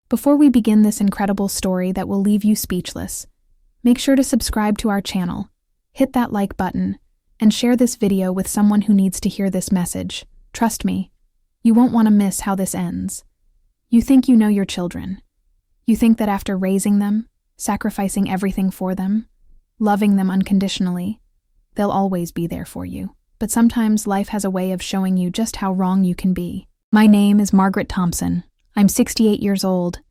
Before we begin this incredible story that will leave you speechless, make sure to subscribe to our channel, hit that like button, and share this video with someone who needs to hear this message. Trust me, you won't want to miss how this ends. You think you know your children. You think that after raising them, sacrificing everything for them, loving them unconditionally, they'll always be there for you. But sometimes life has a way of showing you just how wrong you can be. My name is Margaret Thompson. I'm 68 years old,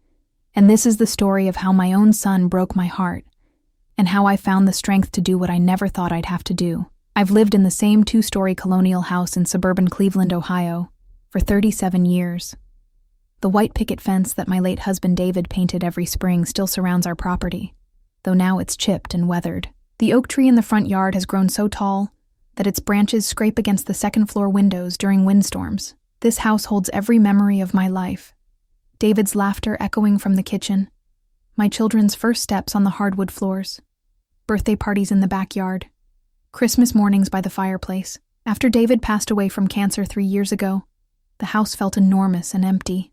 and this is the story of how my own son broke my heart, and how I found the strength to do what I never thought I'd have to do. I've lived in the same 2-story colonial house in suburban Cleveland, Ohio, for 37 years. The white picket fence that my late husband David painted every spring still surrounds our property, though now it's chipped and weathered. The oak tree in the front yard has grown so tall that its branches scrape against the second-floor windows during windstorms. This house holds every memory of my life. David's laughter echoing from the kitchen, my children's first steps on the hardwood floors, birthday parties in the backyard, Christmas mornings by the fireplace. After David passed away from cancer 3 years ago, the house felt enormous and empty.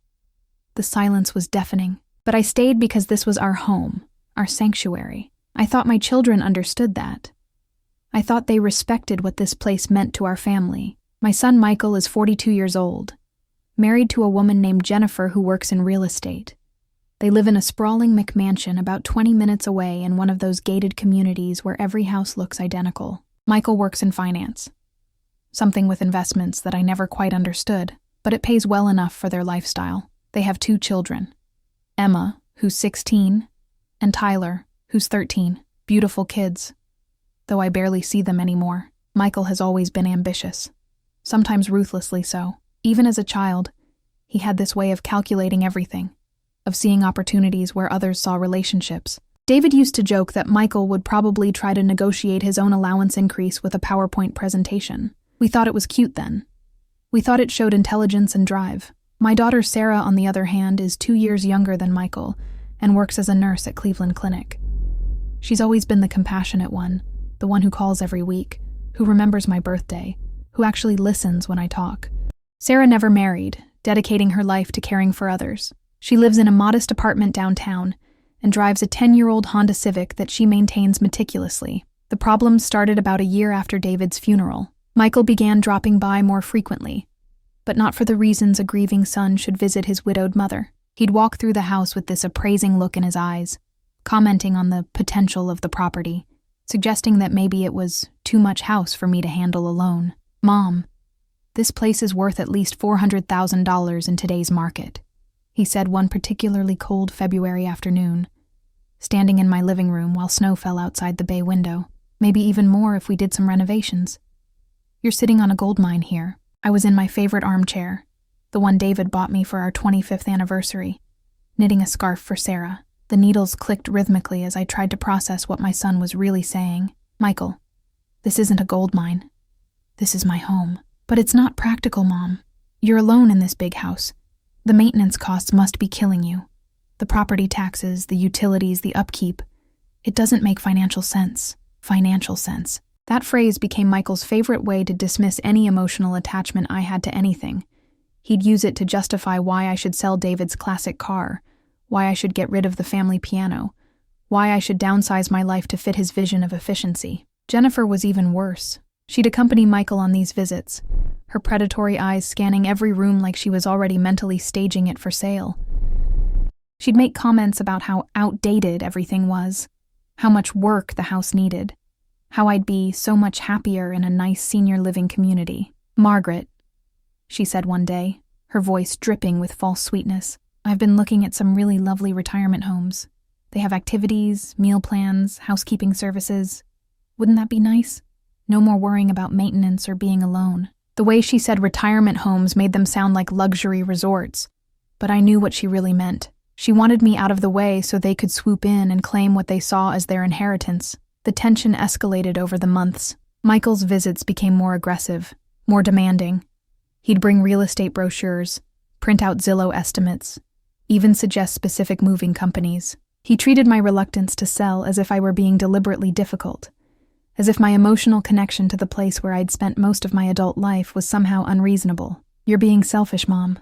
The silence was deafening, but I stayed because this was our home, our sanctuary. I thought my children understood that. I thought they respected what this place meant to our family. My son Michael is 42 years old, married to a woman named Jennifer who works in real estate. They live in a sprawling McMansion about 20 minutes away in one of those gated communities where every house looks identical. Michael works in finance, something with investments that I never quite understood, but it pays well enough for their lifestyle. They have 2 children, Emma, who's 16, and Tyler, who's 13. Beautiful kids, though I barely see them anymore. Michael has always been ambitious, sometimes ruthlessly so. Even as a child, he had this way of calculating everything, of seeing opportunities where others saw relationships. David used to joke that Michael would probably try to negotiate his own allowance increase with a PowerPoint presentation. We thought it was cute then. We thought it showed intelligence and drive. My daughter Sarah, on the other hand, is 2 years younger than Michael and works as a nurse at Cleveland Clinic. She's always been the compassionate one, the one who calls every week, who remembers my birthday, who actually listens when I talk. Sarah never married, dedicating her life to caring for others. She lives in a modest apartment downtown and drives a 10-year-old Honda Civic that she maintains meticulously. The problems started about a year after David's funeral. Michael began dropping by more frequently, but not for the reasons a grieving son should visit his widowed mother. He'd walk through the house with this appraising look in his eyes, commenting on the potential of the property, suggesting that maybe it was too much house for me to handle alone. "Mom, this place is worth at least $400,000 in today's market," he said one particularly cold February afternoon, standing in my living room while snow fell outside the bay window. "Maybe even more if we did some renovations. You're sitting on a gold mine here." I was in my favorite armchair, the one David bought me for our 25th anniversary, knitting a scarf for Sarah. The needles clicked rhythmically as I tried to process what my son was really saying. "Michael, this isn't a gold mine. This is my home." "But it's not practical, Mom. You're alone in this big house. The maintenance costs must be killing you. The property taxes, the utilities, the upkeep. It doesn't make financial sense." Financial sense. That phrase became Michael's favorite way to dismiss any emotional attachment I had to anything. He'd use it to justify why I should sell David's classic car, why I should get rid of the family piano, why I should downsize my life to fit his vision of efficiency. Jennifer was even worse. She'd accompany Michael on these visits, her predatory eyes scanning every room like she was already mentally staging it for sale. She'd make comments about how outdated everything was, how much work the house needed, how I'd be so much happier in a nice senior living community. "Margaret," she said one day, her voice dripping with false sweetness, "I've been looking at some really lovely retirement homes. They have activities, meal plans, housekeeping services. Wouldn't that be nice? No more worrying about maintenance or being alone." The way she said retirement homes made them sound like luxury resorts, but I knew what she really meant. She wanted me out of the way so they could swoop in and claim what they saw as their inheritance. The tension escalated over the months. Michael's visits became more aggressive, more demanding. He'd bring real estate brochures, print out Zillow estimates, even suggest specific moving companies. He treated my reluctance to sell as if I were being deliberately difficult, as if my emotional connection to the place where I'd spent most of my adult life was somehow unreasonable. "You're being selfish, Mom.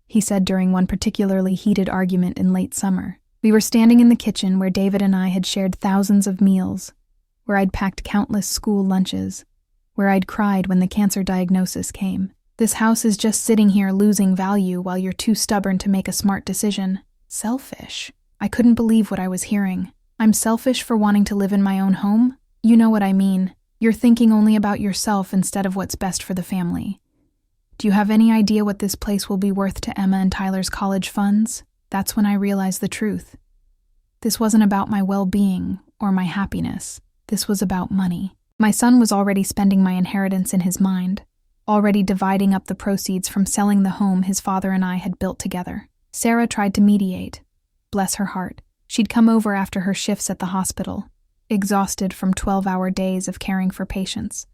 he said during one particularly heated argument in late summer. We were standing in the kitchen where David and I had shared thousands of meals, where I'd packed countless school lunches, where I'd cried when the cancer diagnosis came. This house is just sitting here losing value while you're too stubborn to make a smart decision. Selfish. I couldn't believe what I was hearing. I'm selfish for wanting to live in my own home? You know what I mean. You're thinking only about yourself instead of what's best for the family. Do you have any idea what this place will be worth to Emma and Tyler's college funds? That's when I realized the truth. This wasn't about my well-being or my happiness. This was about money. My son was already spending my inheritance in his mind, already dividing up the proceeds from selling the home his father and I had built together. Sarah tried to mediate. Bless her heart. She'd come over after her shifts at the hospital, exhausted from 12-hour days of caring for patients,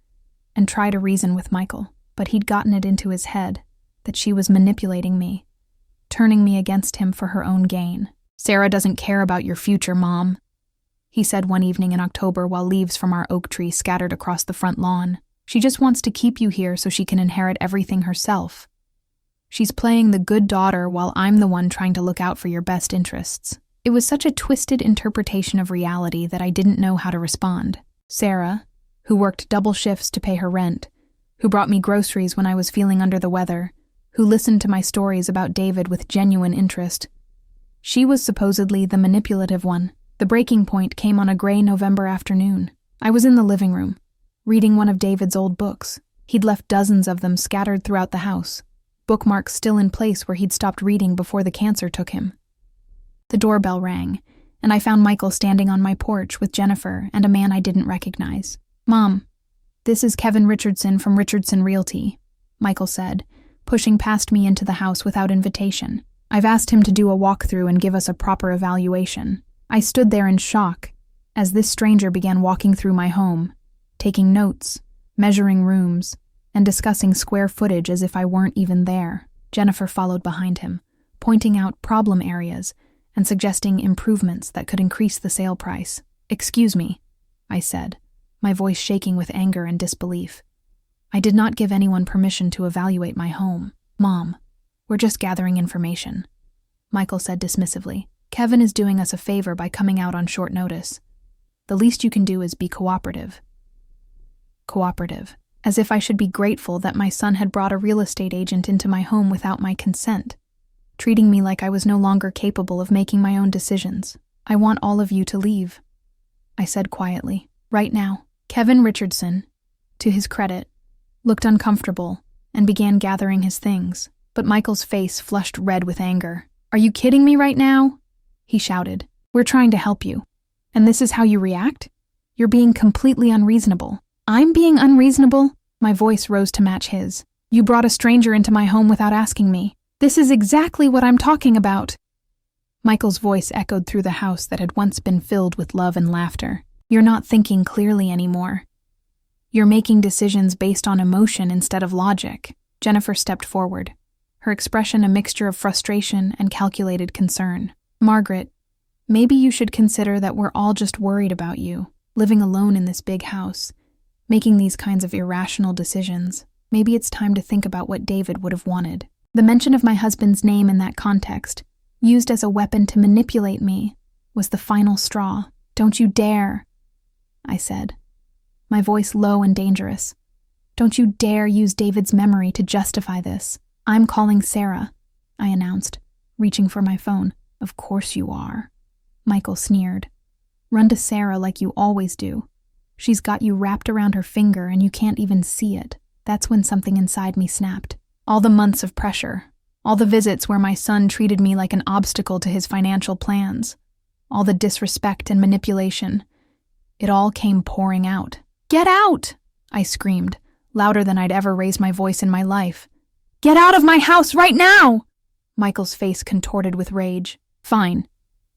and try to reason with Michael. But he'd gotten it into his head that she was manipulating me, turning me against him for her own gain. Sarah doesn't care about your future, Mom, he said one evening in October while leaves from our oak tree scattered across the front lawn. She just wants to keep you here so she can inherit everything herself. She's playing the good daughter while I'm the one trying to look out for your best interests. It was such a twisted interpretation of reality that I didn't know how to respond. Sarah, who worked double shifts to pay her rent, who brought me groceries when I was feeling under the weather, who listened to my stories about David with genuine interest. She was supposedly the manipulative one. The breaking point came on a gray November afternoon. I was in the living room, reading one of David's old books. He'd left dozens of them scattered throughout the house, bookmarks still in place where he'd stopped reading before the cancer took him. The doorbell rang, and I found Michael standing on my porch with Jennifer and a man I didn't recognize. Mom, this is Kevin Richardson from Richardson Realty, Michael said, pushing past me into the house without invitation. I've asked him to do a walkthrough and give us a proper evaluation. I stood there in shock as this stranger began walking through my home, taking notes, measuring rooms, and discussing square footage as if I weren't even there. Jennifer followed behind him, pointing out problem areas and suggesting improvements that could increase the sale price. Excuse me, I said, my voice shaking with anger and disbelief. I did not give anyone permission to evaluate my home. Mom, we're just gathering information, Michael said dismissively. Kevin is doing us a favor by coming out on short notice. The least you can do is be cooperative. Cooperative. As if I should be grateful that my son had brought a real estate agent into my home without my consent, treating me like I was no longer capable of making my own decisions. I want all of you to leave, I said quietly. Right now. Kevin Richardson, to his credit, looked uncomfortable and began gathering his things, but Michael's face flushed red with anger. Are you kidding me right now? He shouted. We're trying to help you. And this is how you react? You're being completely unreasonable. I'm being unreasonable? My voice rose to match his. You brought a stranger into my home without asking me. This is exactly what I'm talking about. Michael's voice echoed through the house that had once been filled with love and laughter. You're not thinking clearly anymore. You're making decisions based on emotion instead of logic. Jennifer stepped forward, her expression a mixture of frustration and calculated concern. Margaret, maybe you should consider that we're all just worried about you, living alone in this big house, making these kinds of irrational decisions. Maybe it's time to think about what David would have wanted. The mention of my husband's name in that context, used as a weapon to manipulate me, was the final straw. Don't you dare, I said, my voice low and dangerous. Don't you dare use David's memory to justify this. I'm calling Sarah, I announced, reaching for my phone. Of course you are, Michael sneered. Run to Sarah like you always do. She's got you wrapped around her finger and you can't even see it. That's when something inside me snapped. All the months of pressure, all the visits where my son treated me like an obstacle to his financial plans, all the disrespect and manipulation, it all came pouring out. Get out! I screamed, louder than I'd ever raised my voice in my life. Get out of my house right now! Michael's face contorted with rage. Fine.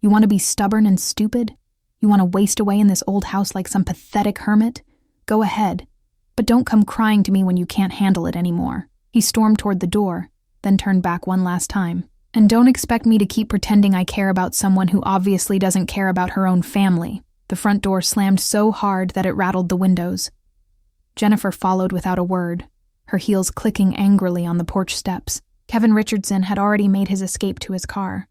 You want to be stubborn and stupid? You want to waste away in this old house like some pathetic hermit? Go ahead. But don't come crying to me when you can't handle it anymore. He stormed toward the door, then turned back one last time. And don't expect me to keep pretending I care about someone who obviously doesn't care about her own family. The front door slammed so hard that it rattled the windows. Jennifer followed without a word, her heels clicking angrily on the porch steps. Kevin Richardson had already made his escape to his car,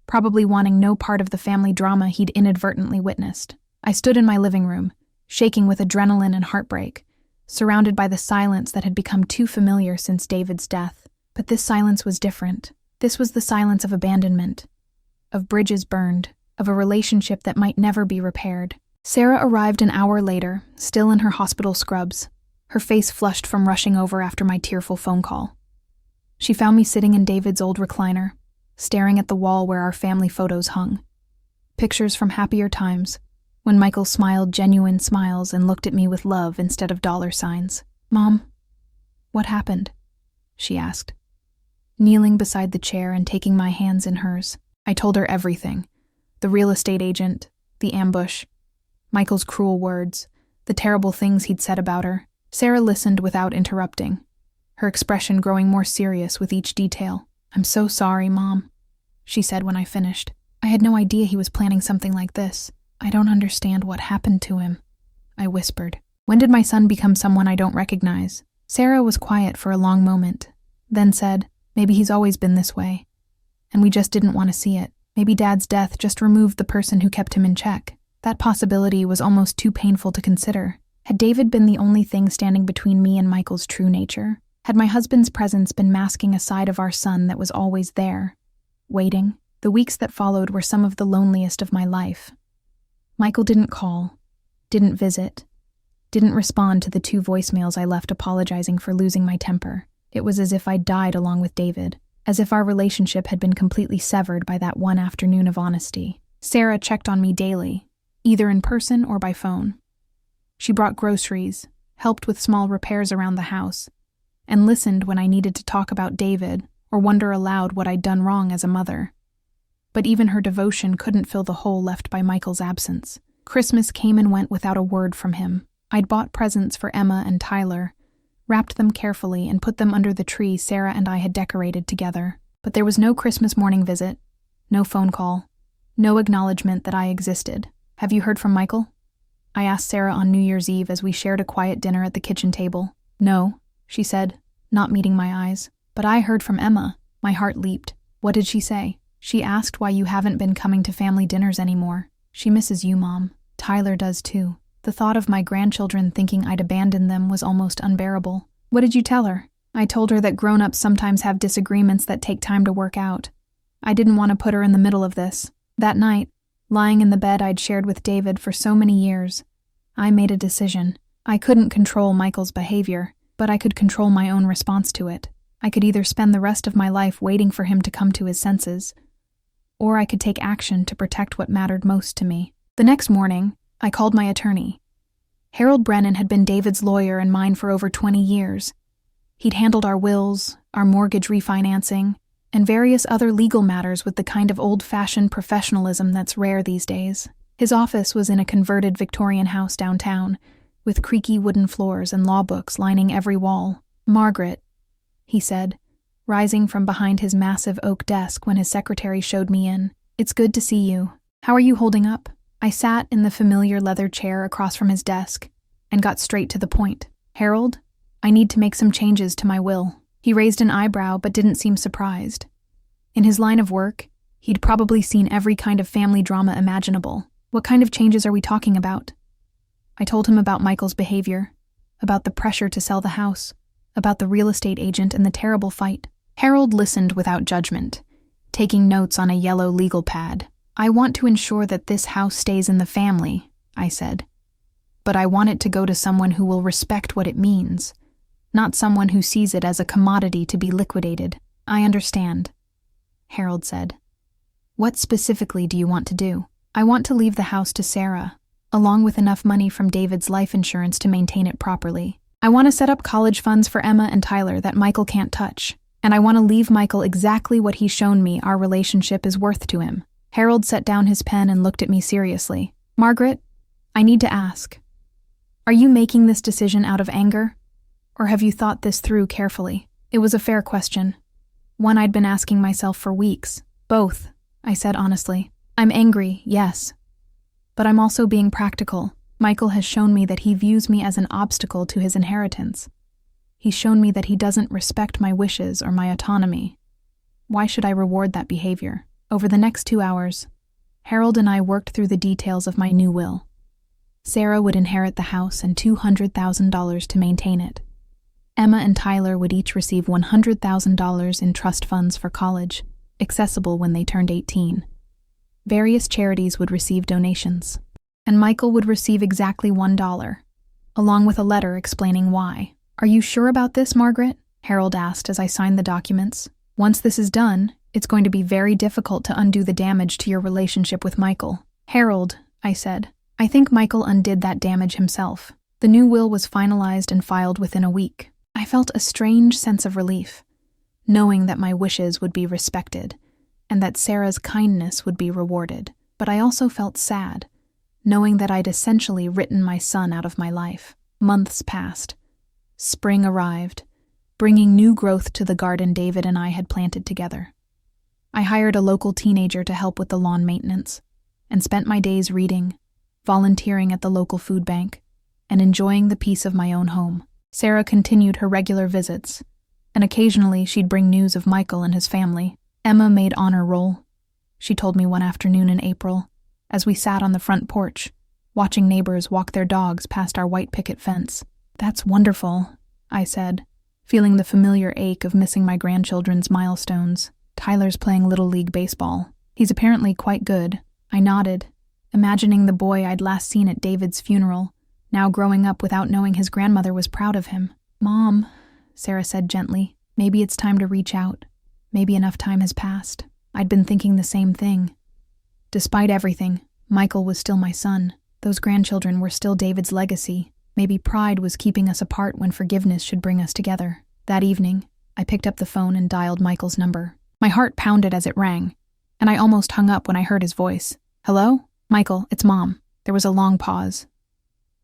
probably wanting no part of the family drama he'd inadvertently witnessed. I stood in my living room, shaking with adrenaline and heartbreak, surrounded by the silence that had become too familiar since David's death. But this silence was different. This was the silence of abandonment, of bridges burned, of a relationship that might never be repaired. Sarah arrived an hour later, still in her hospital scrubs, her face flushed from rushing over after my tearful phone call. She found me sitting in David's old recliner, staring at the wall where our family photos hung. Pictures from happier times, when Michael smiled genuine smiles and looked at me with love instead of dollar signs. "Mom, what happened?" she asked, kneeling beside the chair and taking my hands in hers. I told her everything. The real estate agent, the ambush, Michael's cruel words, the terrible things he'd said about her. Sarah listened without interrupting, her expression growing more serious with each detail. "I'm so sorry, Mom," she said when I finished. "I had no idea he was planning something like this. I don't understand what happened to him," I whispered. "When did my son become someone I don't recognize?" Sarah was quiet for a long moment, then said, "Maybe he's always been this way, and we just didn't want to see it. Maybe Dad's death just removed the person who kept him in check." That possibility was almost too painful to consider. Had David been the only thing standing between me and Michael's true nature? Had my husband's presence been masking a side of our son that was always there, waiting? The weeks that followed were some of the loneliest of my life. Michael didn't call, didn't visit, didn't respond to the 2 voicemails I left apologizing for losing my temper. It was as if I'd died along with David, as if our relationship had been completely severed by that one afternoon of honesty. Sarah checked on me daily, either in person or by phone. She brought groceries, helped with small repairs around the house, and listened when I needed to talk about David or wonder aloud what I'd done wrong as a mother. But even her devotion couldn't fill the hole left by Michael's absence. Christmas came and went without a word from him. I'd bought presents for Emma and Tyler, wrapped them carefully, and put them under the tree Sarah and I had decorated together. But there was no Christmas morning visit, no phone call, no acknowledgement that I existed. "Have you heard from Michael?" I asked Sarah on New Year's Eve as we shared a quiet dinner at the kitchen table. "No," she said, not meeting my eyes. "But I heard from Emma." My heart leaped. "What did she say?" "She asked why you haven't been coming to family dinners anymore. She misses you, Mom. Tyler does too." The thought of my grandchildren thinking I'd abandoned them was almost unbearable. "What did you tell her?" I told her that grown-ups sometimes have disagreements that take time to work out. I didn't want to put her in the middle of this. That night, lying in the bed I'd shared with David for so many years, I made a decision. I couldn't control Michael's behavior, but I could control my own response to it. I could either spend the rest of my life waiting for him to come to his senses, or I could take action to protect what mattered most to me. The next morning, I called my attorney. Harold Brennan had been David's lawyer and mine for over 20 years. He'd handled our wills, our mortgage refinancing, and various other legal matters with the kind of old-fashioned professionalism that's rare these days. His office was in a converted Victorian house downtown, with creaky wooden floors and law books lining every wall. "Margaret," he said, rising from behind his massive oak desk when his secretary showed me in. "It's good to see you. How are you holding up?" I sat in the familiar leather chair across from his desk and got straight to the point. "Harold, I need to make some changes to my will." He raised an eyebrow but didn't seem surprised. In his line of work, he'd probably seen every kind of family drama imaginable. "What kind of changes are we talking about?" I told him about Michael's behavior, about the pressure to sell the house, about the real estate agent and the terrible fight. Harold listened without judgment, taking notes on a yellow legal pad. "I want to ensure that this house stays in the family," I said. "But I want it to go to someone who will respect what it means, not someone who sees it as a commodity to be liquidated." "I understand," Harold said. "What specifically do you want to do?" "I want to leave the house to Sarah, along with enough money from David's life insurance to maintain it properly. I want to set up college funds for Emma and Tyler that Michael can't touch, and I want to leave Michael exactly what he's shown me our relationship is worth to him." Harold set down his pen and looked at me seriously. "Margaret, I need to ask, are you making this decision out of anger, or have you thought this through carefully?" It was a fair question, one I'd been asking myself for weeks. "Both," I said honestly. "I'm angry, yes, but I'm also being practical. Michael has shown me that he views me as an obstacle to his inheritance. He's shown me that he doesn't respect my wishes or my autonomy. Why should I reward that behavior? Over the next 2 hours, Harold and I worked through the details of my new will. Sarah would inherit the house and $200,000 to maintain it. Emma and Tyler would each receive $100,000 in trust funds for college, accessible when they turned 18. Various charities would receive donations, and Michael would receive exactly $1, along with a letter explaining why. "Are you sure about this, Margaret?" Harold asked as I signed the documents. "Once this is done, it's going to be very difficult to undo the damage to your relationship with Michael." "Harold," I said, "I think Michael undid that damage himself." The new will was finalized and filed within a week. I felt a strange sense of relief, knowing that my wishes would be respected and that Sarah's kindness would be rewarded. But I also felt sad, knowing that I'd essentially written my son out of my life. Months passed. Spring arrived, bringing new growth to the garden David and I had planted together. I hired a local teenager to help with the lawn maintenance, and spent my days reading, volunteering at the local food bank, and enjoying the peace of my own home. Sarah continued her regular visits, and occasionally she'd bring news of Michael and his family. Emma made honor roll, she told me one afternoon in April, as we sat on the front porch, watching neighbors walk their dogs past our white picket fence. "That's wonderful," I said, feeling the familiar ache of missing my grandchildren's milestones. "Tyler's playing Little League baseball. He's apparently quite good." I nodded, imagining the boy I'd last seen at David's funeral, now growing up without knowing his grandmother was proud of him. "Mom," Sarah said gently, "maybe it's time to reach out. Maybe enough time has passed." I'd been thinking the same thing. Despite everything, Michael was still my son. Those grandchildren were still David's legacy. Maybe pride was keeping us apart when forgiveness should bring us together. That evening, I picked up the phone and dialed Michael's number. My heart pounded as it rang, and I almost hung up when I heard his voice. "Hello? Michael, it's Mom." There was a long pause.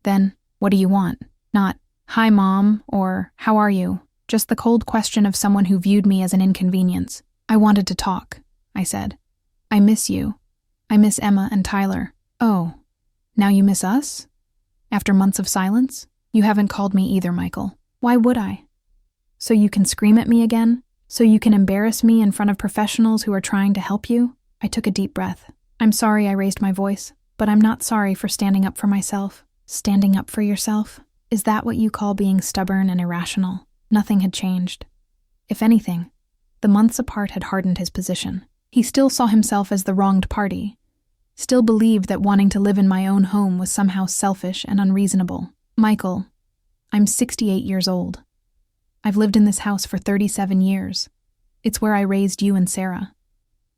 Then, "What do you want?" Not, "Hi, Mom," or "How are you?" Just the cold question of someone who viewed me as an inconvenience. "I wanted to talk," I said. "I miss you. I miss Emma and Tyler." "Oh, now you miss us? After months of silence?" "You haven't called me either, Michael." "Why would I? So you can scream at me again? So you can embarrass me in front of professionals who are trying to help you?" I took a deep breath. "I'm sorry I raised my voice, but I'm not sorry for standing up for myself." "Standing up for yourself? Is that what you call being stubborn and irrational?" Nothing had changed. If anything, the months apart had hardened his position. He still saw himself as the wronged party, still believed that wanting to live in my own home was somehow selfish and unreasonable. "Michael, I'm 68 years old. I've lived in this house for 37 years. It's where I raised you and Sarah,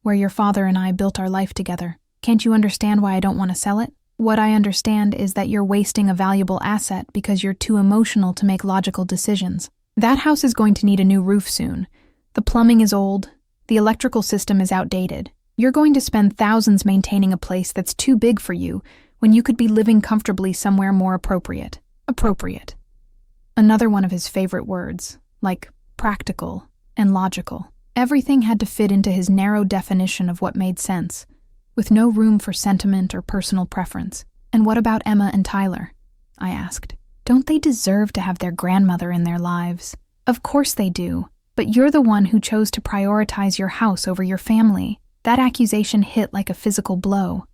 where your father and I built our life together. Can't you understand why I don't want to sell it? What I understand is that you're wasting a valuable asset because you're too emotional to make logical decisions. That house is going to need a new roof soon. The plumbing is old. The electrical system is outdated. You're going to spend thousands maintaining a place that's too big for you when you could be living comfortably somewhere more appropriate." Appropriate. Another one of his favorite words, like practical and logical. Everything had to fit into his narrow definition of what made sense, with no room for sentiment or personal preference. "And what about Emma and Tyler?" I asked. "Don't they deserve to have their grandmother in their lives?" "Of course they do, but you're the one who chose to prioritize your house over your family." That accusation hit like a physical blow.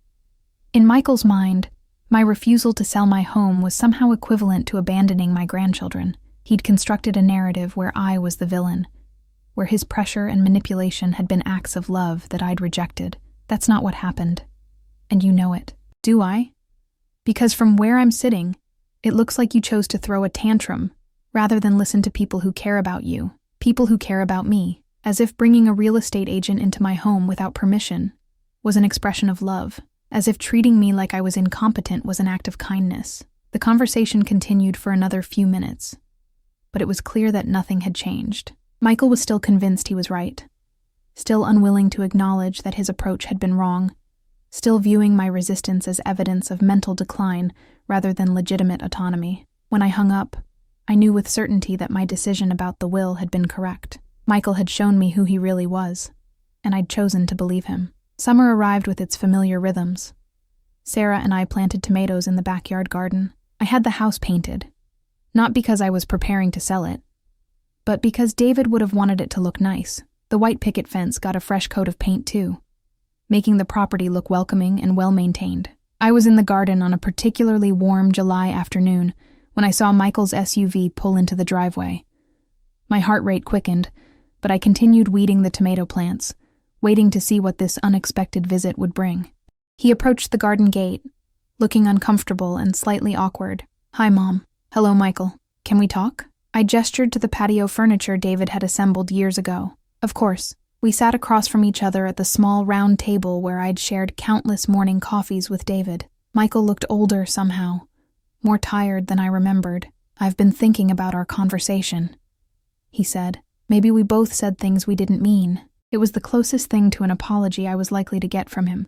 In Michael's mind, my refusal to sell my home was somehow equivalent to abandoning my grandchildren. He'd constructed a narrative where I was the villain, where his pressure and manipulation had been acts of love that I'd rejected. That's not what happened. And you know it. Do I? Because from where I'm sitting, it looks like you chose to throw a tantrum rather than listen to people who care about you, people who care about me, as if bringing a real estate agent into my home without permission was an expression of love, as if treating me like I was incompetent was an act of kindness. The conversation continued for another few minutes, but it was clear that nothing had changed. Michael was still convinced he was right, still unwilling to acknowledge that his approach had been wrong, still viewing my resistance as evidence of mental decline rather than legitimate autonomy. When I hung up, I knew with certainty that my decision about the will had been correct. Michael had shown me who he really was, and I'd chosen to believe him. Summer arrived with its familiar rhythms. Sarah and I planted tomatoes in the backyard garden. I had the house painted, not because I was preparing to sell it, But because David would have wanted it to look nice, the white picket fence got a fresh coat of paint too, making the property look welcoming and well-maintained. I was in the garden on a particularly warm July afternoon when I saw Michael's SUV pull into the driveway. My heart rate quickened, but I continued weeding the tomato plants, waiting to see what this unexpected visit would bring. He approached the garden gate, looking uncomfortable and slightly awkward. "Hi, Mom." "Hello, Michael. Can we talk?" I gestured to the patio furniture David had assembled years ago. Of course, we sat across from each other at the small round table where I'd shared countless morning coffees with David. Michael looked older somehow, more tired than I remembered. "I've been thinking about our conversation," he said. "Maybe we both said things we didn't mean." It was the closest thing to an apology I was likely to get from him,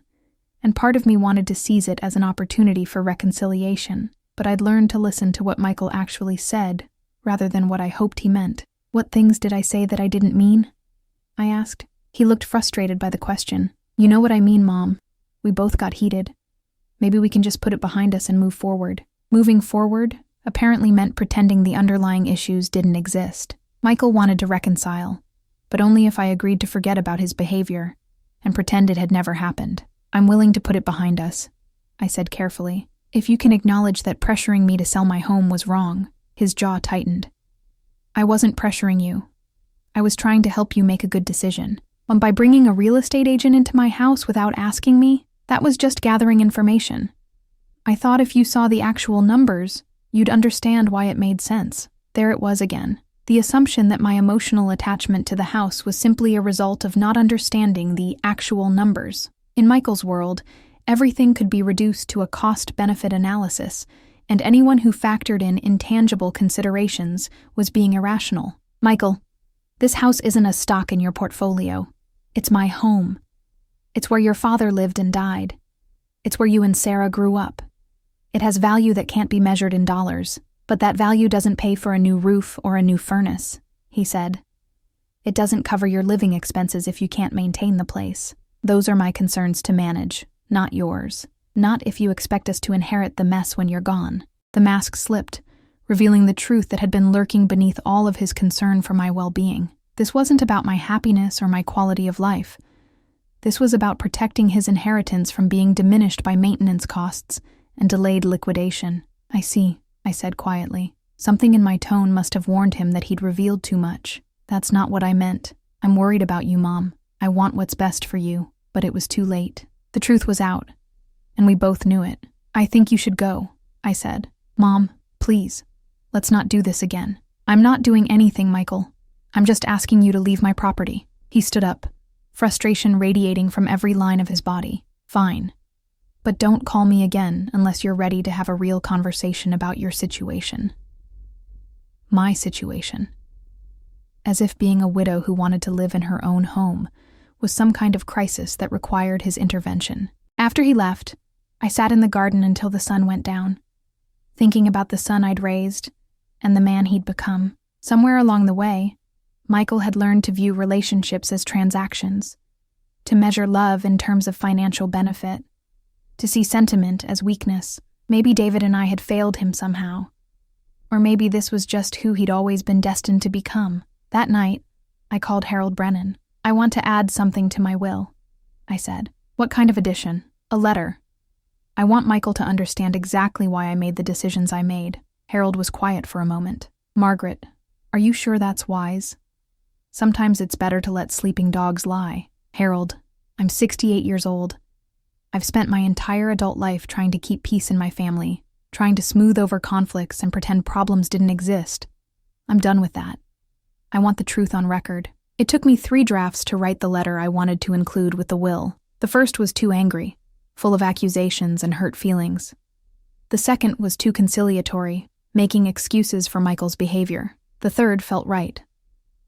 and part of me wanted to seize it as an opportunity for reconciliation, but I'd learned to listen to what Michael actually said, rather than what I hoped he meant. "What things did I say that I didn't mean?" I asked. He looked frustrated by the question. "You know what I mean, Mom. We both got heated. Maybe we can just put it behind us and move forward." Moving forward apparently meant pretending the underlying issues didn't exist. Michael wanted to reconcile, but only if I agreed to forget about his behavior and pretend it had never happened. "I'm willing to put it behind us," I said carefully. "If you can acknowledge that pressuring me to sell my home was wrong." His jaw tightened. "I wasn't pressuring you. I was trying to help you make a good decision. And by bringing a real estate agent into my house without asking me, that was just gathering information. I thought if you saw the actual numbers, you'd understand why it made sense." There it was again. The assumption that my emotional attachment to the house was simply a result of not understanding the actual numbers. In Michael's world, everything could be reduced to a cost-benefit analysis, and anyone who factored in intangible considerations was being irrational. "Michael, this house isn't a stock in your portfolio. It's my home. It's where your father lived and died. It's where you and Sarah grew up. It has value that can't be measured in dollars, but that value doesn't pay for a new roof or a new furnace," he said. "It doesn't cover your living expenses if you can't maintain the place. Those are my concerns to manage, not yours. Not if you expect us to inherit the mess when you're gone." The mask slipped, revealing the truth that had been lurking beneath all of his concern for my well-being. This wasn't about my happiness or my quality of life. This was about protecting his inheritance from being diminished by maintenance costs and delayed liquidation. "I see," I said quietly. Something in my tone must have warned him that he'd revealed too much. "That's not what I meant. I'm worried about you, Mom. I want what's best for you, but it was too late." The truth was out, and we both knew it. "I think you should go," I said. "Mom, please, let's not do this again." "I'm not doing anything, Michael. I'm just asking you to leave my property." He stood up, frustration radiating from every line of his body. "Fine. But don't call me again unless you're ready to have a real conversation about your situation." My situation. As if being a widow who wanted to live in her own home was some kind of crisis that required his intervention. After he left, I sat in the garden until the sun went down, thinking about the son I'd raised and the man he'd become. Somewhere along the way, Michael had learned to view relationships as transactions, to measure love in terms of financial benefit, to see sentiment as weakness. Maybe David and I had failed him somehow. Or maybe this was just who he'd always been destined to become. That night, I called Harold Brennan. "I want to add something to my will," I said. "What kind of addition?" "A letter. I want Michael to understand exactly why I made the decisions I made." Harold was quiet for a moment. "Margaret, are you sure that's wise? Sometimes it's better to let sleeping dogs lie." "Harold, I'm 68 years old. I've spent my entire adult life trying to keep peace in my family, trying to smooth over conflicts and pretend problems didn't exist. I'm done with that. I want the truth on record." It took me 3 drafts to write the letter I wanted to include with the will. The first was too angry, full of accusations and hurt feelings. The second was too conciliatory, making excuses for Michael's behavior. The third felt right.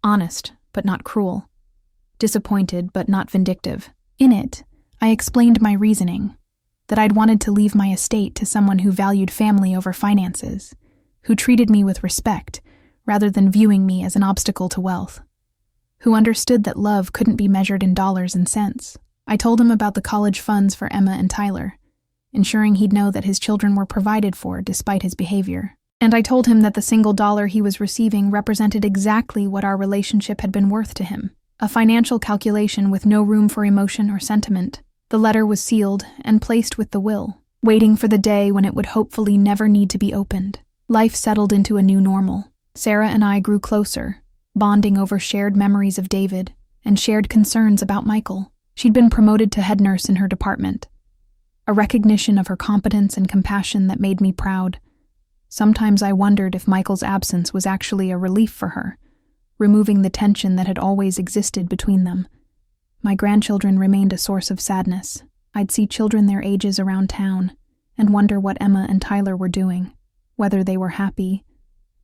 Honest, but not cruel. Disappointed, but not vindictive. In it, I explained my reasoning, that I'd wanted to leave my estate to someone who valued family over finances, who treated me with respect rather than viewing me as an obstacle to wealth, who understood that love couldn't be measured in dollars and cents. I told him about the college funds for Emma and Tyler, ensuring he'd know that his children were provided for despite his behavior. And I told him that the single dollar he was receiving represented exactly what our relationship had been worth to him, a financial calculation with no room for emotion or sentiment. The letter was sealed and placed with the will, waiting for the day when it would hopefully never need to be opened. Life settled into a new normal. Sarah and I grew closer, bonding over shared memories of David and shared concerns about Michael. She'd been promoted to head nurse in her department, a recognition of her competence and compassion that made me proud. Sometimes I wondered if Michael's absence was actually a relief for her, removing the tension that had always existed between them. My grandchildren remained a source of sadness. I'd see children their ages around town and wonder what Emma and Tyler were doing, whether they were happy,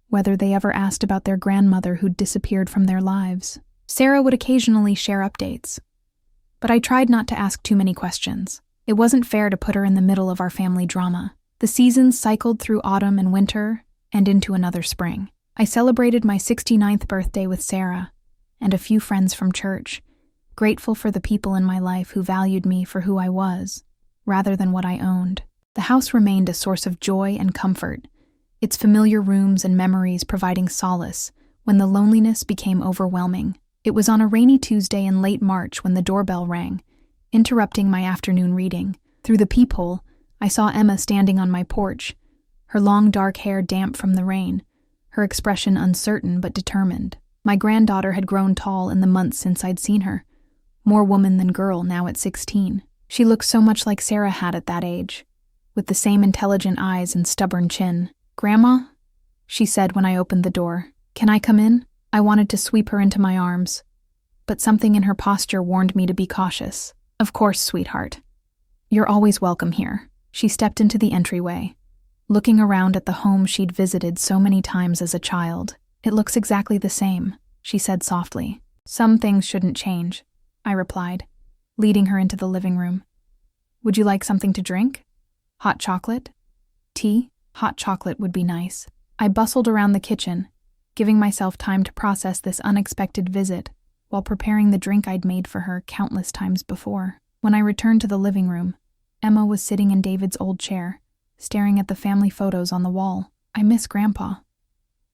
whether they ever asked about their grandmother who'd disappeared from their lives. Sarah would occasionally share updates, but I tried not to ask too many questions. It wasn't fair to put her in the middle of our family drama. The seasons cycled through autumn and winter and into another spring. I celebrated my 69th birthday with Sarah and a few friends from church, grateful for the people in my life who valued me for who I was, rather than what I owned. The house remained a source of joy and comfort, its familiar rooms and memories providing solace when the loneliness became overwhelming. It was on a rainy Tuesday in late March when the doorbell rang, interrupting my afternoon reading. Through the peephole, I saw Emma standing on my porch, her long dark hair damp from the rain, her expression uncertain but determined. My granddaughter had grown tall in the months since I'd seen her, more woman than girl now at 16. She looked so much like Sarah had at that age, with the same intelligent eyes and stubborn chin. "Grandma?" she said when I opened the door. "Can I come in?" I wanted to sweep her into my arms, but something in her posture warned me to be cautious. "Of course, sweetheart. You're always welcome here." She stepped into the entryway, looking around at the home she'd visited so many times as a child. "It looks exactly the same," she said softly. "Some things shouldn't change," I replied, leading her into the living room. "Would you like something to drink? Hot chocolate? Tea? Hot chocolate would be nice." I bustled around the kitchen, giving myself time to process this unexpected visit while preparing the drink I'd made for her countless times before. When I returned to the living room, Emma was sitting in David's old chair, staring at the family photos on the wall. "I miss Grandpa,"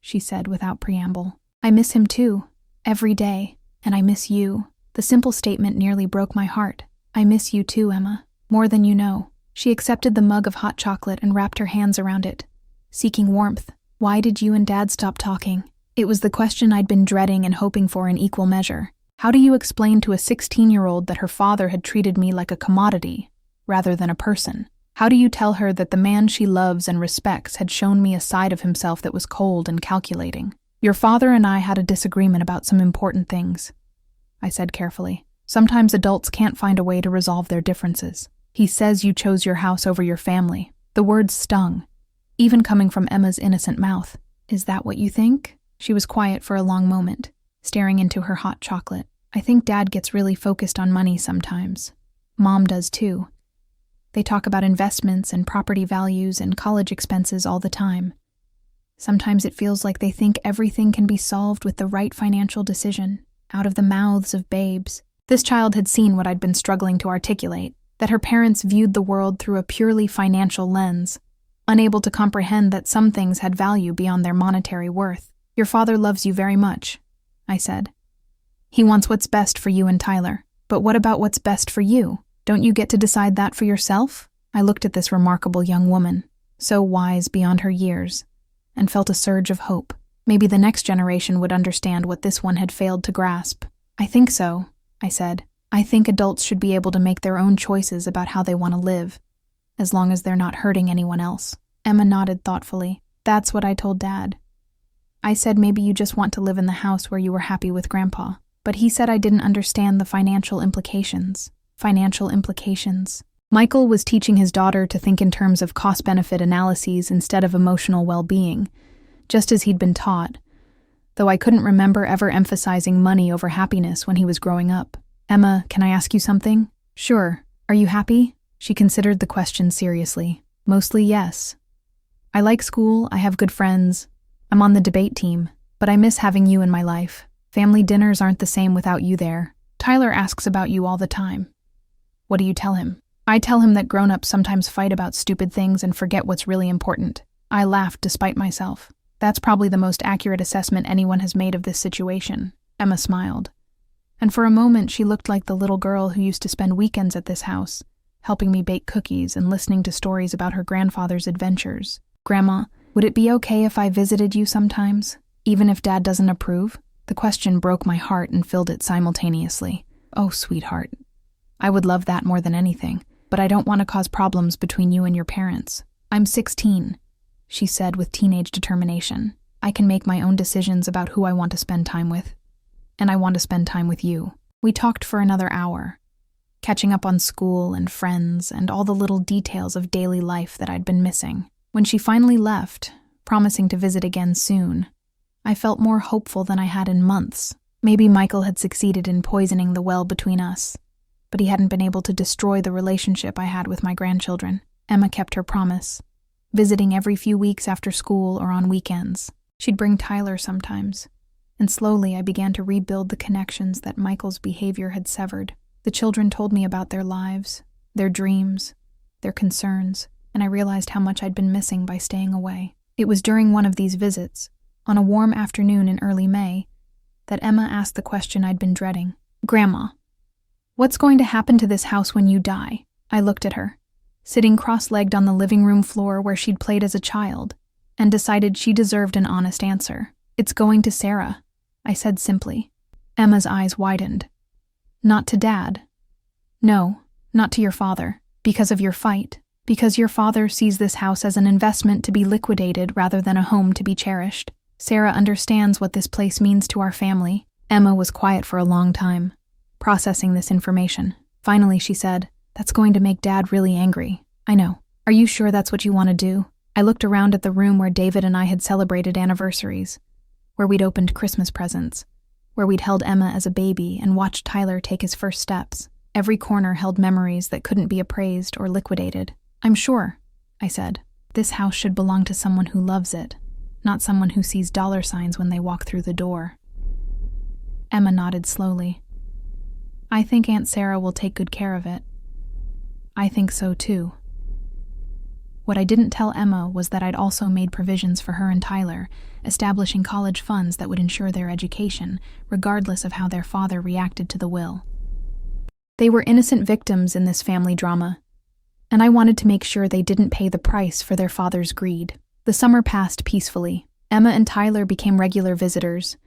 she said without preamble. "I miss him too, every day, and I miss you." The simple statement nearly broke my heart. "I miss you too, Emma, more than you know." She accepted the mug of hot chocolate and wrapped her hands around it, seeking warmth. "Why did you and Dad stop talking?" It was the question I'd been dreading and hoping for in equal measure. How do you explain to a 16-year-old that her father had treated me like a commodity rather than a person? How do you tell her that the man she loves and respects had shown me a side of himself that was cold and calculating? "Your father and I had a disagreement about some important things," I said carefully. "Sometimes adults can't find a way to resolve their differences. He says you chose your house over your family." The words stung, even coming from Emma's innocent mouth. "Is that what you think?" She was quiet for a long moment, staring into her hot chocolate. "I think Dad gets really focused on money sometimes. Mom does too. They talk about investments and property values and college expenses all the time. Sometimes it feels like they think everything can be solved with the right financial decision, out of the mouths of babes." This child had seen what I'd been struggling to articulate, that her parents viewed the world through a purely financial lens, unable to comprehend that some things had value beyond their monetary worth. "Your father loves you very much," I said. "He wants what's best for you and Tyler. But what about what's best for you? Don't you get to decide that for yourself?" I looked at this remarkable young woman, so wise beyond her years, and felt a surge of hope. Maybe the next generation would understand what this one had failed to grasp. "I think so," I said. "I think adults should be able to make their own choices about how they want to live, as long as they're not hurting anyone else." Emma nodded thoughtfully. "That's what I told Dad. I said maybe you just want to live in the house where you were happy with Grandpa. But he said I didn't understand the financial implications." Financial implications. Michael was teaching his daughter to think in terms of cost-benefit analyses instead of emotional well-being, just as he'd been taught, though I couldn't remember ever emphasizing money over happiness when he was growing up. "Emma, can I ask you something?" "Sure. Are you happy?" She considered the question seriously. "Mostly yes. I like school, I have good friends. I'm on the debate team, but I miss having you in my life. Family dinners aren't the same without you there. Tyler asks about you all the time." "What do you tell him?" "I tell him that grown-ups sometimes fight about stupid things and forget what's really important. I laughed despite myself. That's probably the most accurate assessment anyone has made of this situation. Emma smiled. And for a moment she looked like the little girl who used to spend weekends at this house, helping me bake cookies and listening to stories about her grandfather's adventures. Grandma, would it be okay if I visited you sometimes, even if Dad doesn't approve? The question broke my heart and filled it simultaneously. Oh, sweetheart. I would love that more than anything, but I don't want to cause problems between you and your parents. I'm 16, she said with teenage determination. I can make my own decisions about who I want to spend time with. And I want to spend time with you. We talked for another hour, catching up on school and friends and all the little details of daily life that I'd been missing. When she finally left, promising to visit again soon, I felt more hopeful than I had in months. Maybe Michael had succeeded in poisoning the well between us, but he hadn't been able to destroy the relationship I had with my grandchildren. Emma kept her promise, visiting every few weeks after school or on weekends. She'd bring Tyler sometimes, and slowly I began to rebuild the connections that Michael's behavior had severed. The children told me about their lives, their dreams, their concerns, and I realized how much I'd been missing by staying away. It was during one of these visits, on a warm afternoon in early May, that Emma asked the question I'd been dreading. Grandma, what's going to happen to this house when you die? I looked at her, sitting cross-legged on the living room floor where she'd played as a child, and decided she deserved an honest answer. It's going to Sarah, I said simply. Emma's eyes widened. Not to Dad. No, not to your father, because of your fight. Because your father sees this house as an investment to be liquidated rather than a home to be cherished. Sarah understands what this place means to our family. Emma was quiet for a long time, processing this information. Finally, she said, That's going to make Dad really angry. I know. Are you sure that's what you want to do? I looked around at the room where David and I had celebrated anniversaries, where we'd opened Christmas presents, where we'd held Emma as a baby and watched Tyler take his first steps. Every corner held memories that couldn't be appraised or liquidated. I'm sure, I said. This house should belong to someone who loves it, not someone who sees dollar signs when they walk through the door. Emma nodded slowly. I think Aunt Sarah will take good care of it. I think so too. What I didn't tell Emma was that I'd also made provisions for her and Tyler, establishing college funds that would ensure their education, regardless of how their father reacted to the will. They were innocent victims in this family drama, and I wanted to make sure they didn't pay the price for their father's greed. The summer passed peacefully. Emma and Tyler became regular visitors,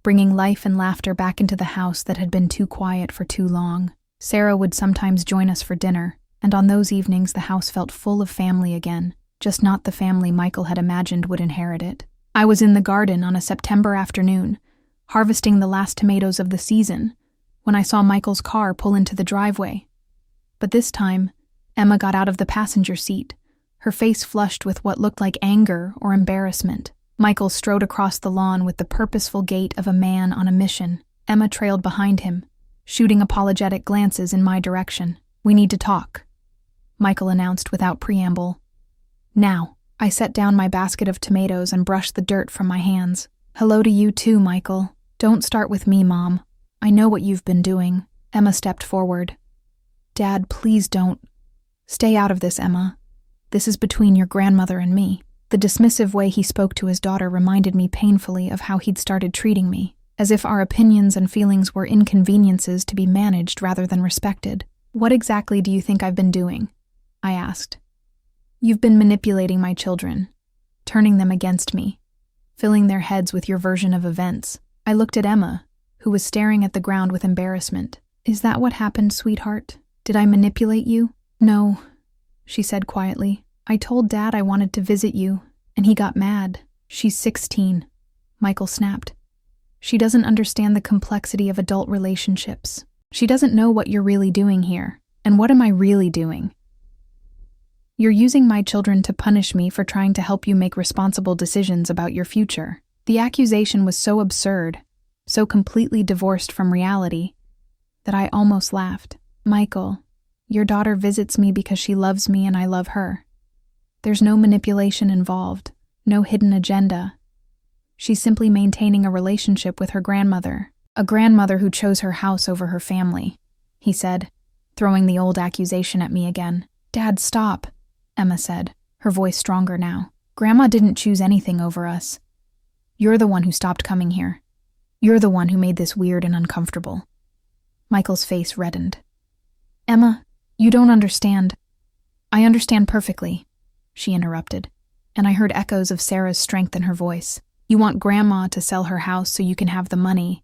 bringing life and laughter back into the house that had been too quiet for too long. Sarah would sometimes join us for dinner, and on those evenings the house felt full of family again, just not the family Michael had imagined would inherit it. I was in the garden on a September afternoon, harvesting the last tomatoes of the season, when I saw Michael's car pull into the driveway. But this time, Emma got out of the passenger seat, her face flushed with what looked like anger or embarrassment. Michael strode across the lawn with the purposeful gait of a man on a mission. Emma trailed behind him, shooting apologetic glances in my direction. We need to talk, Michael announced without preamble. Now. I set down my basket of tomatoes and brushed the dirt from my hands. Hello to you too, Michael. Don't start with me, Mom. I know what you've been doing. Emma stepped forward. Dad, please don't. Stay out of this, Emma. This is between your grandmother and me. The dismissive way he spoke to his daughter reminded me painfully of how he'd started treating me, as if our opinions and feelings were inconveniences to be managed rather than respected. What exactly do you think I've been doing? I asked. You've been manipulating my children, turning them against me, filling their heads with your version of events. I looked at Emma, who was staring at the ground with embarrassment. Is that what happened, sweetheart? Did I manipulate you? No, she said quietly. I told Dad I wanted to visit you, and he got mad. She's 16, Michael snapped. She doesn't understand the complexity of adult relationships. She doesn't know what you're really doing here. And what am I really doing? You're using my children to punish me for trying to help you make responsible decisions about your future. The accusation was so absurd, so completely divorced from reality, that I almost laughed. Michael, your daughter visits me because she loves me and I love her. There's no manipulation involved, no hidden agenda. She's simply maintaining a relationship with her grandmother, a grandmother who chose her house over her family, he said, throwing the old accusation at me again. Dad, stop, Emma said, her voice stronger now. Grandma didn't choose anything over us. You're the one who stopped coming here. You're the one who made this weird and uncomfortable." Michael's face reddened. "Emma, you don't understand." "I understand perfectly," she interrupted, and I heard echoes of Sarah's strength in her voice. "You want Grandma to sell her house so you can have the money.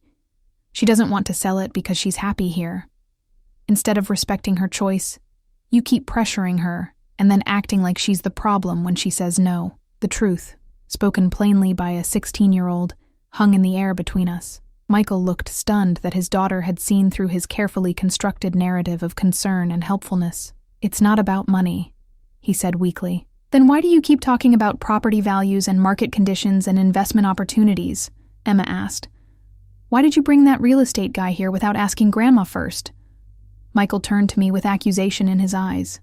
She doesn't want to sell it because she's happy here. Instead of respecting her choice, you keep pressuring her and then acting like she's the problem when she says no." The truth, spoken plainly by a 16-year-old, hung in the air between us. Michael looked stunned that his daughter had seen through his carefully constructed narrative of concern and helpfulness. "It's not about money," he said weakly. "Then why do you keep talking about property values and market conditions and investment opportunities?" Emma asked. "Why did you bring that real estate guy here without asking Grandma first?" Michael turned to me with accusation in his eyes.